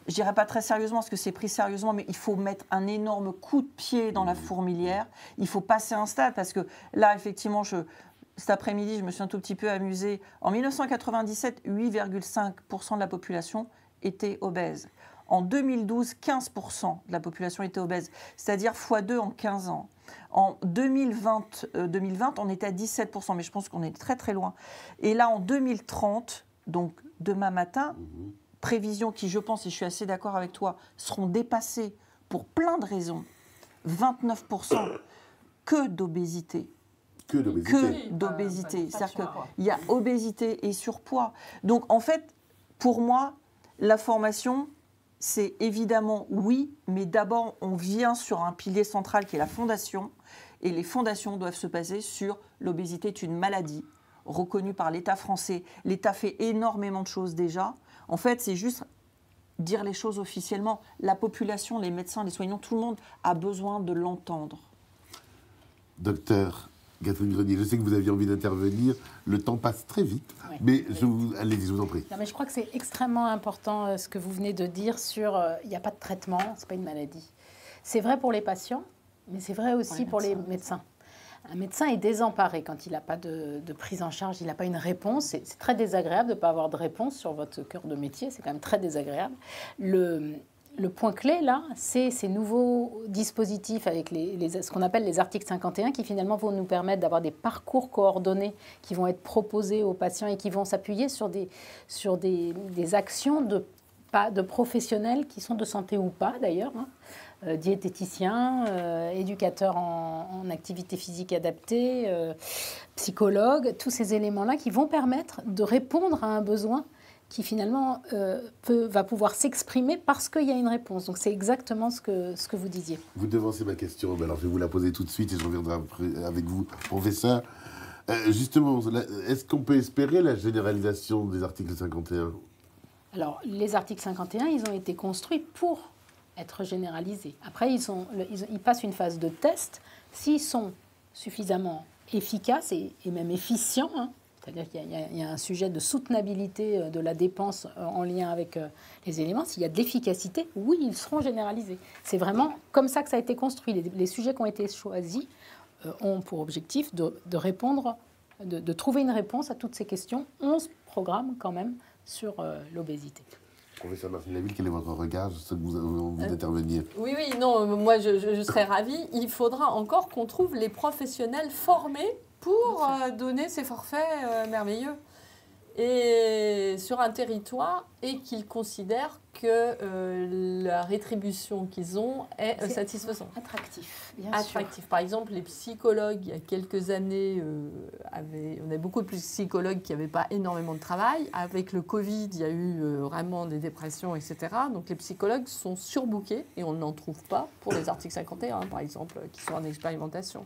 je dirais pas très sérieusement parce que c'est pris sérieusement, mais il faut mettre un énorme coup de pied dans la fourmilière. Il faut passer un stade parce que là, effectivement, cet après-midi, je me suis un tout petit peu amusée. En 1997, 8,5% de la population était obèse. En 2012, 15% de la population était obèse, c'est-à-dire x2 en 15 ans. En 2020, on était à 17%, mais je pense qu'on est très très loin. Et là, en 2030, donc demain matin, prévisions qui, je pense, et je suis assez d'accord avec toi, seront dépassées pour plein de raisons. 29% que d'obésité. Que d'obésité. Que d'obésité. C'est-à-dire qu'il y a obésité et surpoids. Donc, en fait, pour moi, la formation, c'est évidemment oui, mais d'abord, on vient sur un pilier central qui est la fondation. Et les fondations doivent se baser sur l'obésité est une maladie reconnue par l'État français. L'État fait énormément de choses déjà. En fait, c'est juste dire les choses officiellement. La population, les médecins, les soignants, tout le monde a besoin de l'entendre. Docteur Catherine Grenier, je sais que vous aviez envie d'intervenir. Le temps passe très vite, Oui. mais allez-y, je vous en prie. Non, mais je crois que c'est extrêmement important ce que vous venez de dire sur il n'y a pas de traitement, c'est pas une maladie. C'est vrai pour les patients, mais c'est vrai aussi pour les médecins. Un médecin est désemparé quand il n'a pas de prise en charge, il n'a pas une réponse. C'est très désagréable de ne pas avoir de réponse sur votre cœur de métier, c'est quand même très désagréable. Le point clé, là, c'est ces nouveaux dispositifs avec ce qu'on appelle les articles 51 qui finalement vont nous permettre d'avoir des parcours coordonnés qui vont être proposés aux patients et qui vont s'appuyer sur des actions de professionnels qui sont de santé ou pas d'ailleurs, diététiciens, éducateurs en activité physique adaptée, psychologues, tous ces éléments-là qui vont permettre de répondre à un besoin qui finalement va pouvoir s'exprimer parce qu'il y a une réponse. Donc c'est exactement ce que vous disiez. Vous devancez ma question, alors je vais vous la poser tout de suite et je reviendrai après avec vous, professeur. Justement, est-ce qu'on peut espérer la généralisation des articles 51 ? Alors, les articles 51, ils ont été construits pour être généralisés. Après, ils passent une phase de test. S'ils sont suffisamment efficaces et même efficients, c'est-à-dire qu'il y a un sujet de soutenabilité de la dépense en lien avec les éléments. S'il y a de l'efficacité, oui, ils seront généralisés. C'est vraiment comme ça que ça a été construit. Les sujets qui ont été choisis ont pour objectif de répondre, de trouver une réponse à toutes ces questions. 11 programmes quand même sur l'obésité. Professeur Martine Laville, quel est votre regard? Je sais que vous avez envie d'intervenir. Oui, non, moi je serais ravie. Il faudra encore qu'on trouve les professionnels formés pour donner ces forfaits merveilleux et sur un territoire et qu'ils considèrent que la rétribution qu'ils ont est satisfaisante. Attractif, bien Attractif. sûr. Par exemple, les psychologues, il y a quelques années, on avait beaucoup de psychologues qui n'avaient pas énormément de travail. Avec le Covid, il y a eu vraiment des dépressions, etc. Donc les psychologues sont surbookés et on n'en trouve pas pour les articles 51, par exemple, qui sont en expérimentation.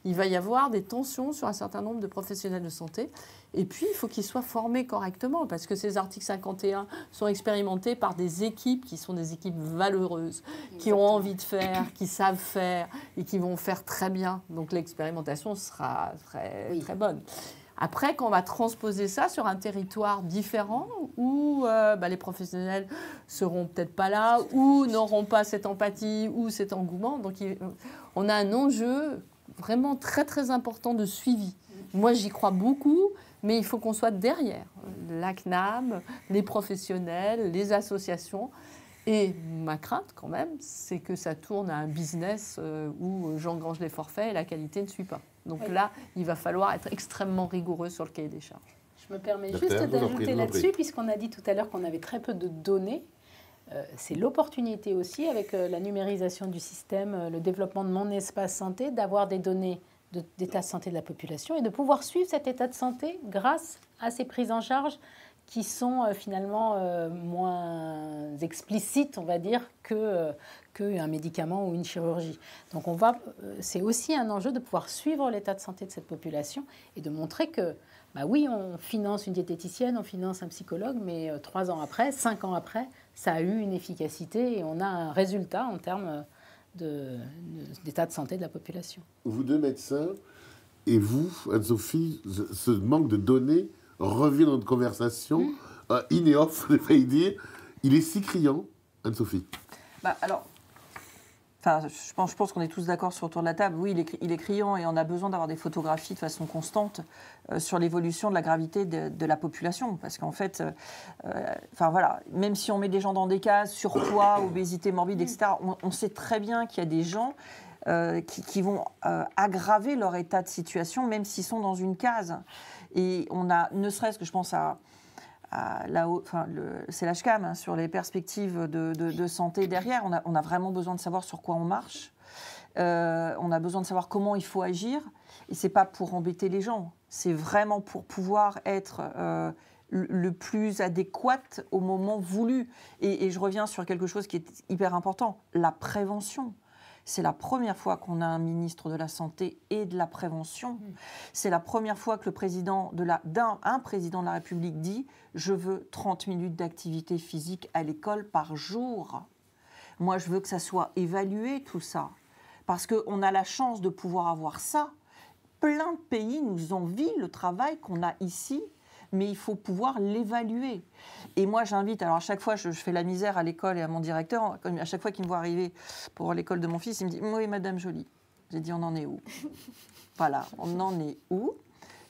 Il va y avoir des tensions sur un certain nombre de professionnels de santé. Et puis, il faut qu'ils soient formés correctement parce que ces articles 51 sont expérimentés par des équipes qui sont des équipes valeureuses, qui ont envie de faire, qui savent faire et qui vont faire très bien. Donc, l'expérimentation sera très, très bonne. Après, quand on va transposer ça sur un territoire différent où les professionnels seront peut-être pas là ou n'auront pas cette empathie ou cet engouement, donc on a un enjeu vraiment très, très important de suivi. Moi, j'y crois beaucoup. Mais il faut qu'on soit derrière, la CNAM, les professionnels, les associations. Et ma crainte, quand même, c'est que ça tourne à un business où j'engrange les forfaits et la qualité ne suit pas. Donc là, il va falloir être extrêmement rigoureux sur le cahier des charges. Je me permets juste d'ajouter là-dessus, puisqu'on a dit tout à l'heure qu'on avait très peu de données. c'est l'opportunité aussi, avec la numérisation du système, le développement de mon espace santé, d'avoir des données d'état de santé de la population et de pouvoir suivre cet état de santé grâce à ces prises en charge qui sont finalement moins explicites, on va dire, qu'un médicament ou une chirurgie. Donc c'est aussi un enjeu de pouvoir suivre l'état de santé de cette population et de montrer que, oui, on finance une diététicienne, on finance un psychologue, mais 3 ans après, 5 ans après, ça a eu une efficacité et on a un résultat en termes d'état de santé de la population. Vous deux médecins, et vous, Anne-Sophie, ce manque de données revient dans notre conversation, in et off, j'ai failli dire. Il est si criant, Anne-Sophie. Je pense qu'on est tous d'accord sur autour de la table. Oui, il est criant et on a besoin d'avoir des photographies de façon constante sur l'évolution de la gravité de la population. Parce qu'en fait, même si on met des gens dans des cases, surpoids, obésité morbide, etc., on sait très bien qu'il y a des gens qui vont aggraver leur état de situation, même s'ils sont dans une case. Et on a, ne serait-ce que je pense à c'est l'HCAM, sur les perspectives de santé derrière. On a vraiment besoin de savoir sur quoi on marche. On a besoin de savoir comment il faut agir. Et ce n'est pas pour embêter les gens. C'est vraiment pour pouvoir être le plus adéquat au moment voulu. Et je reviens sur quelque chose qui est hyper important, la prévention. C'est la première fois qu'on a un ministre de la Santé et de la Prévention. C'est la première fois que un président de la République dit « Je veux 30 minutes d'activité physique à l'école par jour ». Moi, je veux que ça soit évalué, tout ça. Parce qu'on a la chance de pouvoir avoir ça. Plein de pays nous envient le travail qu'on a ici, mais il faut pouvoir l'évaluer. Et moi, j'invite, alors à chaque fois, je fais la misère à l'école et à mon directeur, à chaque fois qu'il me voit arriver pour l'école de mon fils, il me dit « Oui, Madame Joly ». J'ai dit « On en est où ?» Voilà, on en est où ?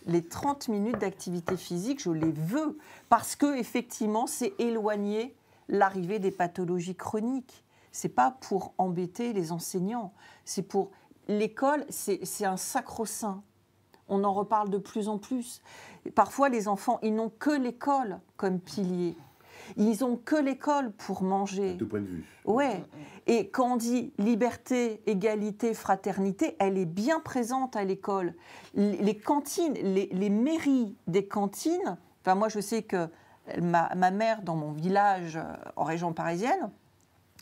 Les 30 minutes d'activité physique, je les veux, parce que effectivement, c'est éloigner l'arrivée des pathologies chroniques. C'est pas pour embêter les enseignants, c'est pour... L'école, c'est un sacro-saint. On en reparle de plus en plus. Parfois, les enfants, ils n'ont que l'école comme pilier. Ils n'ont que l'école pour manger. De tout point de vue. Ouais. Et quand on dit liberté, égalité, fraternité, elle est bien présente à l'école. Les cantines, les mairies des cantines... Enfin, moi, je sais que ma mère, dans mon village en région parisienne,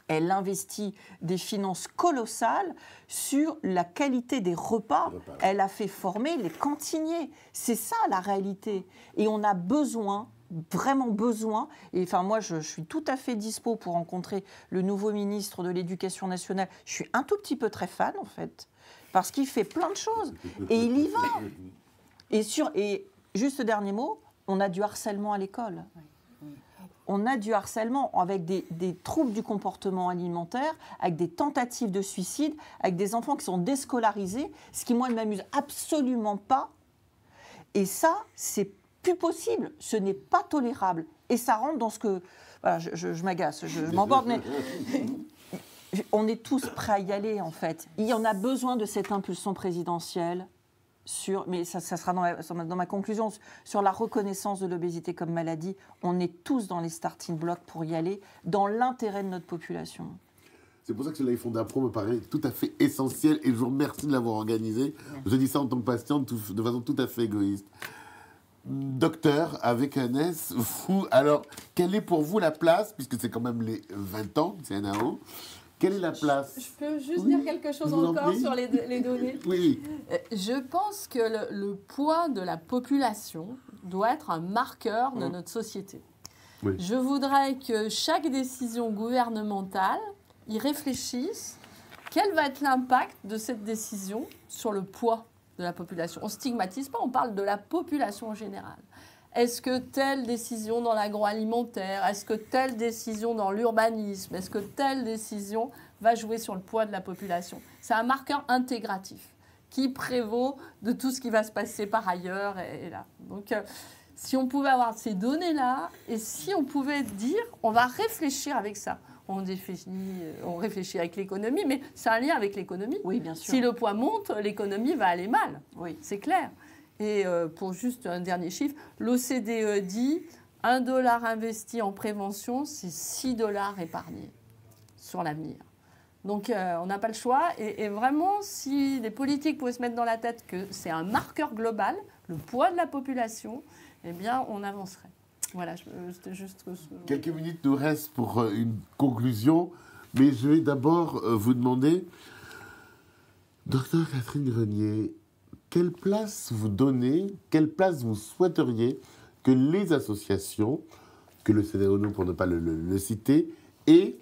elle investit des finances colossales sur la qualité des repas. Elle a fait former les cantiniers. C'est ça la réalité. Et on a besoin, vraiment besoin. Et enfin, moi, je suis tout à fait dispo pour rencontrer le nouveau ministre de l'Éducation nationale. Je suis un tout petit peu très fan, en fait, parce qu'il fait plein de choses. Et il y va. Et juste dernier mot, on a du harcèlement à l'école. On a du harcèlement avec des troubles du comportement alimentaire, avec des tentatives de suicide, avec des enfants qui sont déscolarisés, ce qui, moi, ne m'amuse absolument pas. Et ça, c'est plus possible. Ce n'est pas tolérable. Et ça rentre dans ce que... Voilà, je m'agace, je m'emporte, mais... On est tous prêts à y aller, en fait. Il y en a besoin de cette impulsion présidentielle. Mais ça sera dans ma conclusion, sur la reconnaissance de l'obésité comme maladie. On est tous dans les starting blocks pour y aller, dans l'intérêt de notre population. C'est pour ça que ce live Fondapro me paraît tout à fait essentiel et je vous remercie de l'avoir organisé. Je dis ça en tant que patiente de façon tout à fait égoïste. Docteur, avec un S, alors, quelle est pour vous la place, puisque c'est quand même les 20 ans du CNAO, quelle est la place ? Je peux juste dire quelque chose encore sur les données ? Oui. Je pense que le poids de la population doit être un marqueur de notre société. Oui. Je voudrais que chaque décision gouvernementale y réfléchisse. Quel va être l'impact de cette décision sur le poids de la population ? On ne stigmatise pas, on parle de la population en général. Est-ce que telle décision dans l'agroalimentaire, est-ce que telle décision dans l'urbanisme, est-ce que telle décision va jouer sur le poids de la population ? C'est un marqueur intégratif qui prévaut de tout ce qui va se passer par ailleurs et là. Donc, si on pouvait avoir ces données-là et si on pouvait dire, on va réfléchir avec ça. On réfléchit avec l'économie, mais c'est un lien avec l'économie. Oui, bien sûr. Si le poids monte, l'économie va aller mal. Oui. C'est clair. Et pour juste un dernier chiffre, l'OCDE dit $1 investi en prévention, c'est $6 épargnés sur l'avenir. Donc, on n'a pas le choix. Et vraiment, si les politiques pouvaient se mettre dans la tête que c'est un marqueur global, le poids de la population, eh bien, on avancerait. Voilà, c'était juste... Quelques minutes nous restent pour une conclusion, mais je vais d'abord vous demander, Docteur Catherine Grenier, quelle place vous donnez, quelle place vous souhaiteriez que les associations, que le CNRO pour ne pas le citer, et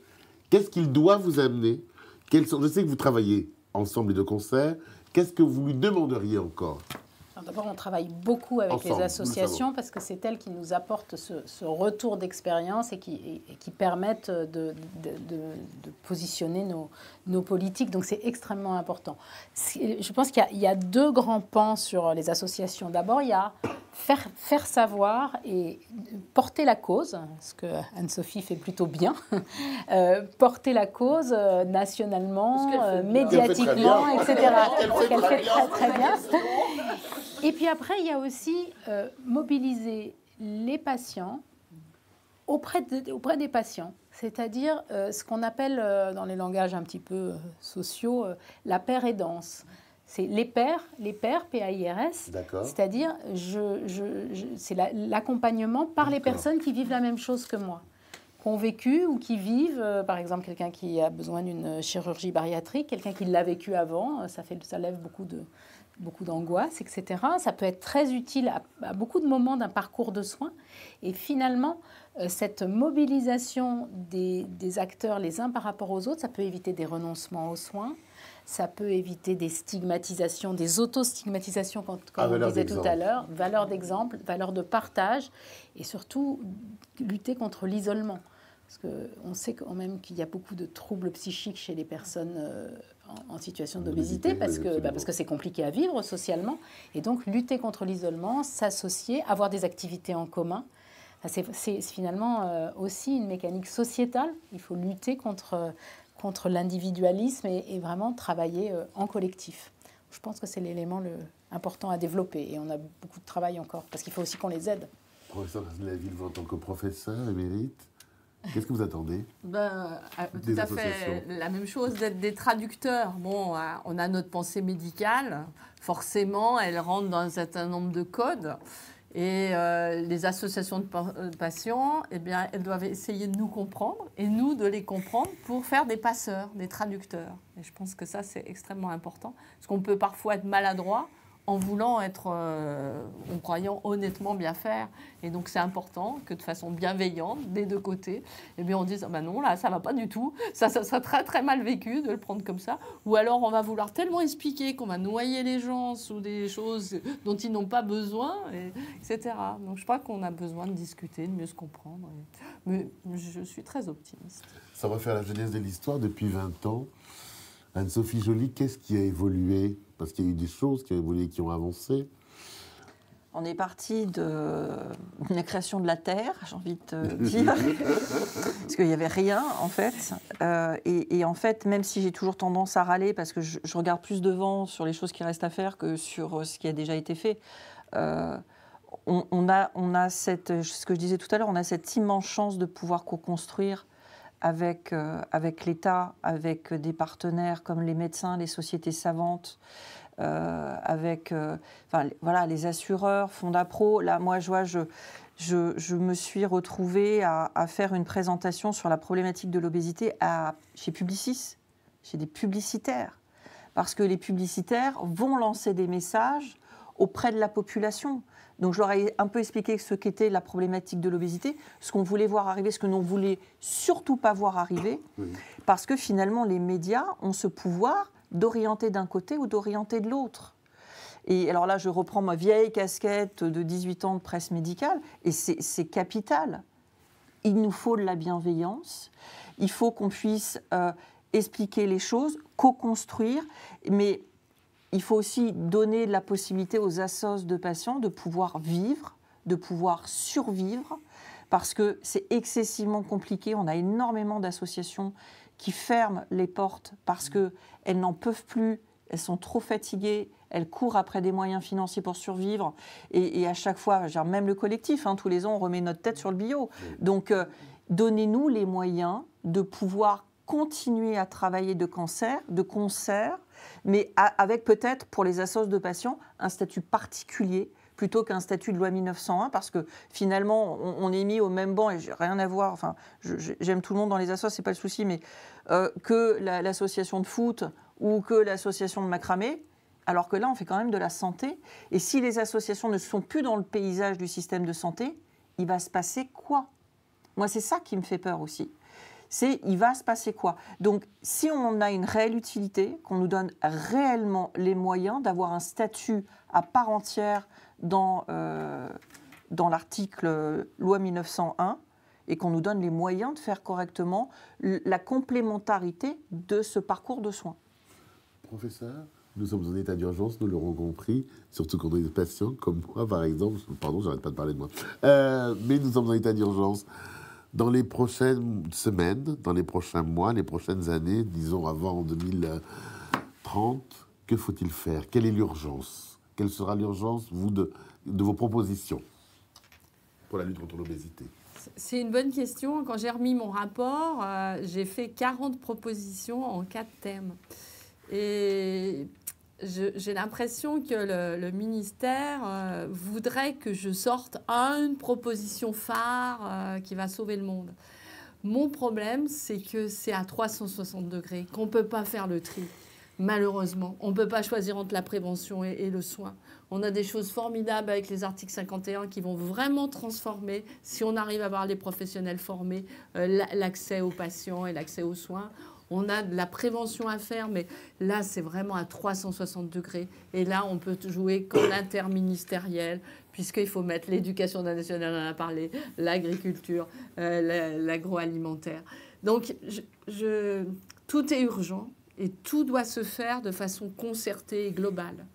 qu'est-ce qu'il doit vous amener? Je sais que vous travaillez ensemble et de concert, qu'est-ce que vous lui demanderiez encore? D'abord, on travaille beaucoup avec Ensemble, les associations parce que c'est elles qui nous apportent ce retour d'expérience et qui permettent de positionner nos politiques. Donc, c'est extrêmement important. Je pense qu'il y a deux grands pans sur les associations. D'abord, il y a faire savoir et porter la cause, ce que Anne-Sophie fait plutôt bien, porter la cause nationalement, médiatiquement, etc. Qu'elle fait très, très bien. Et puis après, il y a aussi mobiliser les patients auprès des patients, c'est-à-dire ce qu'on appelle dans les langages un petit peu sociaux la paire aidance. C'est les pairs, P-A-I-R-S, c'est-à-dire c'est l'accompagnement par les personnes qui vivent la même chose que moi, qui ont vécu ou qui vivent, par exemple quelqu'un qui a besoin d'une chirurgie bariatrique, quelqu'un qui l'a vécu avant, ça lève beaucoup d'angoisse, etc. Ça peut être très utile à beaucoup de moments d'un parcours de soins. Et finalement, cette mobilisation des acteurs les uns par rapport aux autres, ça peut éviter des renoncements aux soins, ça peut éviter des stigmatisations, des auto-stigmatisations, comme on disait tout à l'heure, valeur d'exemple, valeur de partage, et surtout lutter contre l'isolement. Parce qu'on sait quand même qu'il y a beaucoup de troubles psychiques chez les personnes en situation d'obésité, parce que c'est compliqué à vivre socialement. Et donc, lutter contre l'isolement, s'associer, avoir des activités en commun, c'est finalement aussi une mécanique sociétale. Il faut lutter contre l'individualisme et vraiment travailler en collectif. Je pense que c'est l'élément important à développer. Et on a beaucoup de travail encore, parce qu'il faut aussi qu'on les aide. Professeur Laville, en tant que professeur émérite, qu'est-ce que vous attendez tout à fait la même chose, d'être des traducteurs. Bon, on a notre pensée médicale, forcément, elle rentre dans un certain nombre de codes. Et les associations de patients, eh bien, elles doivent essayer de nous comprendre et nous de les comprendre pour faire des passeurs, des traducteurs. Et je pense que ça, c'est extrêmement important. Parce qu'on peut parfois être maladroit en voulant être, en croyant honnêtement bien faire. Et donc, c'est important que de façon bienveillante, des deux côtés, eh bien, on dise, ah ben non, là, ça ne va pas du tout. Ça sera très, très mal vécu de le prendre comme ça. Ou alors, on va vouloir tellement expliquer qu'on va noyer les gens sous des choses dont ils n'ont pas besoin, etc. Donc, je crois qu'on a besoin de discuter, de mieux se comprendre. Mais je suis très optimiste. Ça va faire la genèse de l'histoire depuis 20 ans. Anne-Sophie Joly, qu'est-ce qui a évolué? Parce qu'il y a eu des choses qui ont évolué, qui ont avancé. On est parti de la création de la Terre, j'ai envie de te dire, parce qu'il n'y avait rien, en fait. Et en fait, même si j'ai toujours tendance à râler, parce que je regarde plus devant sur les choses qui restent à faire que sur ce qui a déjà été fait, on a ce que je disais tout à l'heure, on a cette immense chance de pouvoir co-construire avec l'État, avec des partenaires comme les médecins, les sociétés savantes, avec les assureurs, Fondapro. Là, moi, je me suis retrouvée à faire une présentation sur la problématique de l'obésité chez Publicis, chez des publicitaires. Parce que les publicitaires vont lancer des messages auprès de la population. Donc, je leur ai un peu expliqué ce qu'était la problématique de l'obésité, ce qu'on voulait voir arriver, ce que l'on voulait surtout pas voir arriver, parce que finalement, les médias ont ce pouvoir d'orienter d'un côté ou d'orienter de l'autre. Et alors là, je reprends ma vieille casquette de 18 ans de presse médicale, et c'est capital. Il nous faut de la bienveillance, il faut qu'on puisse expliquer les choses, co-construire, mais il faut aussi donner la possibilité aux assos de patients de pouvoir vivre, de pouvoir survivre, parce que c'est excessivement compliqué. On a énormément d'associations qui ferment les portes parce qu'elles n'en peuvent plus elles sont trop fatiguées, elles courent après des moyens financiers pour survivre. Et à chaque fois, même le collectif, tous les ans, on remet notre tête sur le bio. Donc, donnez-nous les moyens de pouvoir continuer à travailler de concert, mais avec peut-être, pour les associations de patients, un statut particulier plutôt qu'un statut de loi 1901, parce que finalement, on est mis au même banc, et j'ai rien à voir, enfin, j'aime tout le monde dans les associations, c'est pas le souci, mais que l'association de foot ou que l'association de macramé, alors que là, on fait quand même de la santé. Et si les associations ne sont plus dans le paysage du système de santé, il va se passer quoi ? Moi, c'est ça qui me fait peur aussi. Il va se passer quoi ? Donc, si on a une réelle utilité, qu'on nous donne réellement les moyens d'avoir un statut à part entière dans l'article loi 1901, et qu'on nous donne les moyens de faire correctement la complémentarité de ce parcours de soins. Professeur, nous sommes en état d'urgence, nous l'aurons compris, surtout quand on est des patients comme moi, par exemple. Pardon, j'arrête pas de parler de moi. Mais nous sommes en état d'urgence. Dans les prochaines semaines, dans les prochains mois, les prochaines années, disons avant 2030, que faut-il faire ? Quelle est l'urgence ? Quelle sera l'urgence, vous, de vos propositions pour la lutte contre l'obésité ? C'est une bonne question. Quand j'ai remis mon rapport, j'ai fait 40 propositions en 4 thèmes. Et j'ai l'impression que le ministère voudrait que je sorte une proposition phare qui va sauver le monde. Mon problème, c'est que c'est à 360 degrés, qu'on ne peut pas faire le tri. Malheureusement, on ne peut pas choisir entre la prévention et le soin. On a des choses formidables avec les articles 51 qui vont vraiment transformer, si on arrive à avoir les professionnels formés, l'accès aux patients et l'accès aux soins. On a de la prévention à faire, mais là, c'est vraiment à 360 degrés. Et là, on peut jouer qu'en interministériel, puisqu'il faut mettre l'éducation nationale, on en a parlé, l'agriculture, l'agroalimentaire. Donc, tout est urgent et tout doit se faire de façon concertée et globale.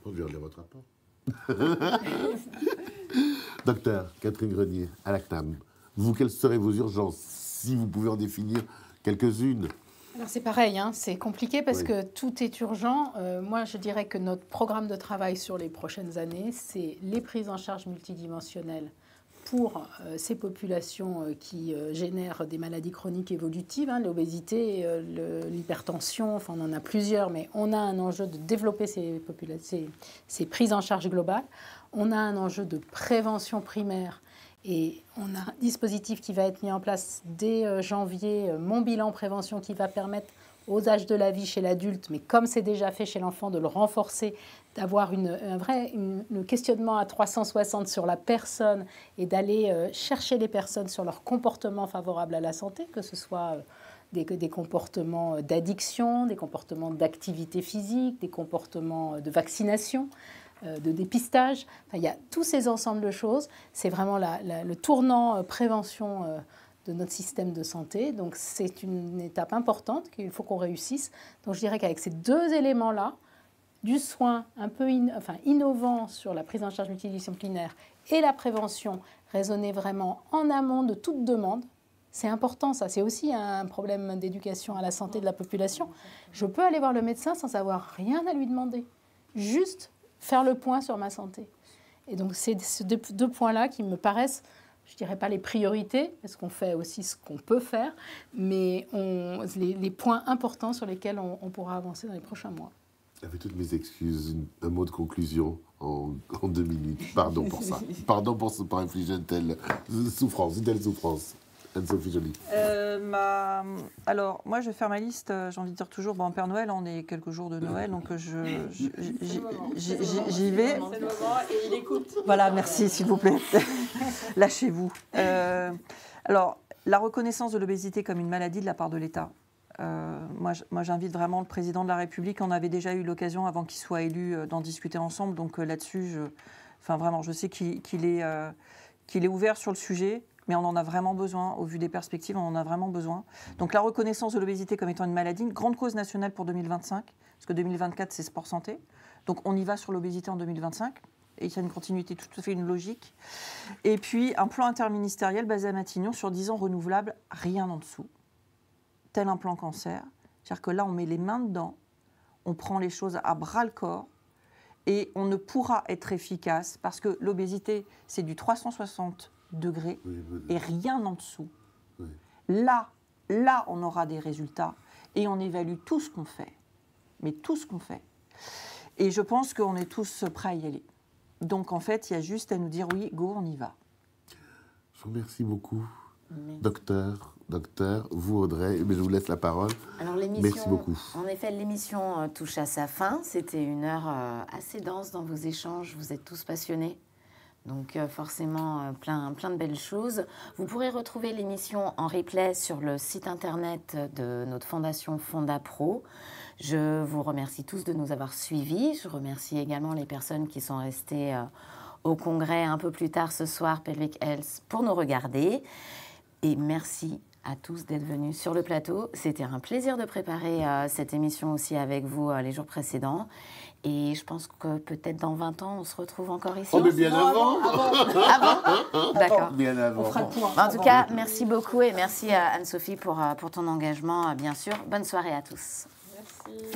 On vient lire votre rapport. Docteur Catherine Grenier, à la CNAM, vous, quelles seraient vos urgences, si vous pouvez en définir quelques-unes? Alors c'est pareil, c'est compliqué parce que tout est urgent. Moi, je dirais que notre programme de travail sur les prochaines années, c'est les prises en charge multidimensionnelles pour ces populations qui génèrent des maladies chroniques évolutives, l'obésité, l'hypertension, enfin on en a plusieurs, mais on a un enjeu de développer ces prises en charge globales. On a un enjeu de prévention primaire. Et on a un dispositif qui va être mis en place dès janvier, Mon Bilan Prévention, qui va permettre aux âges de la vie chez l'adulte, mais comme c'est déjà fait chez l'enfant, de le renforcer, d'avoir le questionnement à 360 sur la personne et d'aller chercher les personnes sur leur comportement favorable à la santé, que ce soit des comportements d'addiction, des comportements d'activité physique, des comportements de vaccination, de dépistage. Enfin, il y a tous ces ensembles de choses. C'est vraiment le tournant prévention de notre système de santé. Donc, c'est une étape importante qu'il faut qu'on réussisse. Donc, je dirais qu'avec ces deux éléments-là, du soin un peu innovant sur la prise en charge multidisciplinaire et la prévention, raisonner vraiment en amont de toute demande, c'est important ça. C'est aussi un problème d'éducation à la santé de la population. Je peux aller voir le médecin sans avoir rien à lui demander. Juste faire le point sur ma santé. Et donc, c'est ces deux points-là qui me paraissent, je ne dirais pas les priorités, parce qu'on fait aussi ce qu'on peut faire, mais les points importants sur lesquels on pourra avancer dans les prochains mois. Avec toutes mes excuses, un mot de conclusion en 2 minutes. Pardon pour ça. Pardon pour infliger une telle souffrance. Anne-Sophie Joly. Alors, moi, je vais faire ma liste. J'ai envie de dire toujours, Père Noël, on est quelques jours de Noël, donc j'y vais. C'est le moment et il écoute. Voilà, merci, s'il vous plaît. Lâchez-vous. Alors, la reconnaissance de l'obésité comme une maladie de la part de l'État. Moi, j'invite vraiment le président de la République. On avait déjà eu l'occasion, avant qu'il soit élu, d'en discuter ensemble. Donc là-dessus, je sais qu'il est ouvert sur le sujet. Mais on en a vraiment besoin, au vu des perspectives, on en a vraiment besoin. Donc la reconnaissance de l'obésité comme étant une maladie, une grande cause nationale pour 2025, parce que 2024, c'est Sport Santé. Donc on y va sur l'obésité en 2025, et il y a une continuité, tout à fait une logique. Et puis un plan interministériel basé à Matignon sur 10 ans renouvelable, rien en dessous. Tel un plan cancer. C'est-à-dire que là, on met les mains dedans, on prend les choses à bras-le-corps et on ne pourra être efficace parce que l'obésité, c'est du 360 degrés et rien en dessous. Oui. Là, on aura des résultats et on évalue tout ce qu'on fait. Mais tout ce qu'on fait. Et je pense qu'on est tous prêts à y aller. Donc, en fait, il y a juste à nous dire oui, go, on y va. Je vous remercie beaucoup, Merci. docteur, vous Audrey, mais je vous laisse la parole. Alors l'émission, Merci beaucoup. En effet, l'émission touche à sa fin. C'était une heure assez dense dans vos échanges. Vous êtes tous passionnés. Donc forcément, plein de belles choses. Vous pourrez retrouver l'émission en replay sur le site internet de notre fondation FondaPro. Je vous remercie tous de nous avoir suivis. Je remercie également les personnes qui sont restées au congrès un peu plus tard ce soir, Pelvic Health, pour nous regarder. Et merci à tous d'être venus sur le plateau. C'était un plaisir de préparer cette émission aussi avec vous les jours précédents. Et je pense que peut-être dans 20 ans, on se retrouve encore ici. Oh, mais bien avant. Avant. D'accord. Bien avant. On fera le point. En tout cas, merci beaucoup et merci à Anne-Sophie pour ton engagement, bien sûr. Bonne soirée à tous. Merci.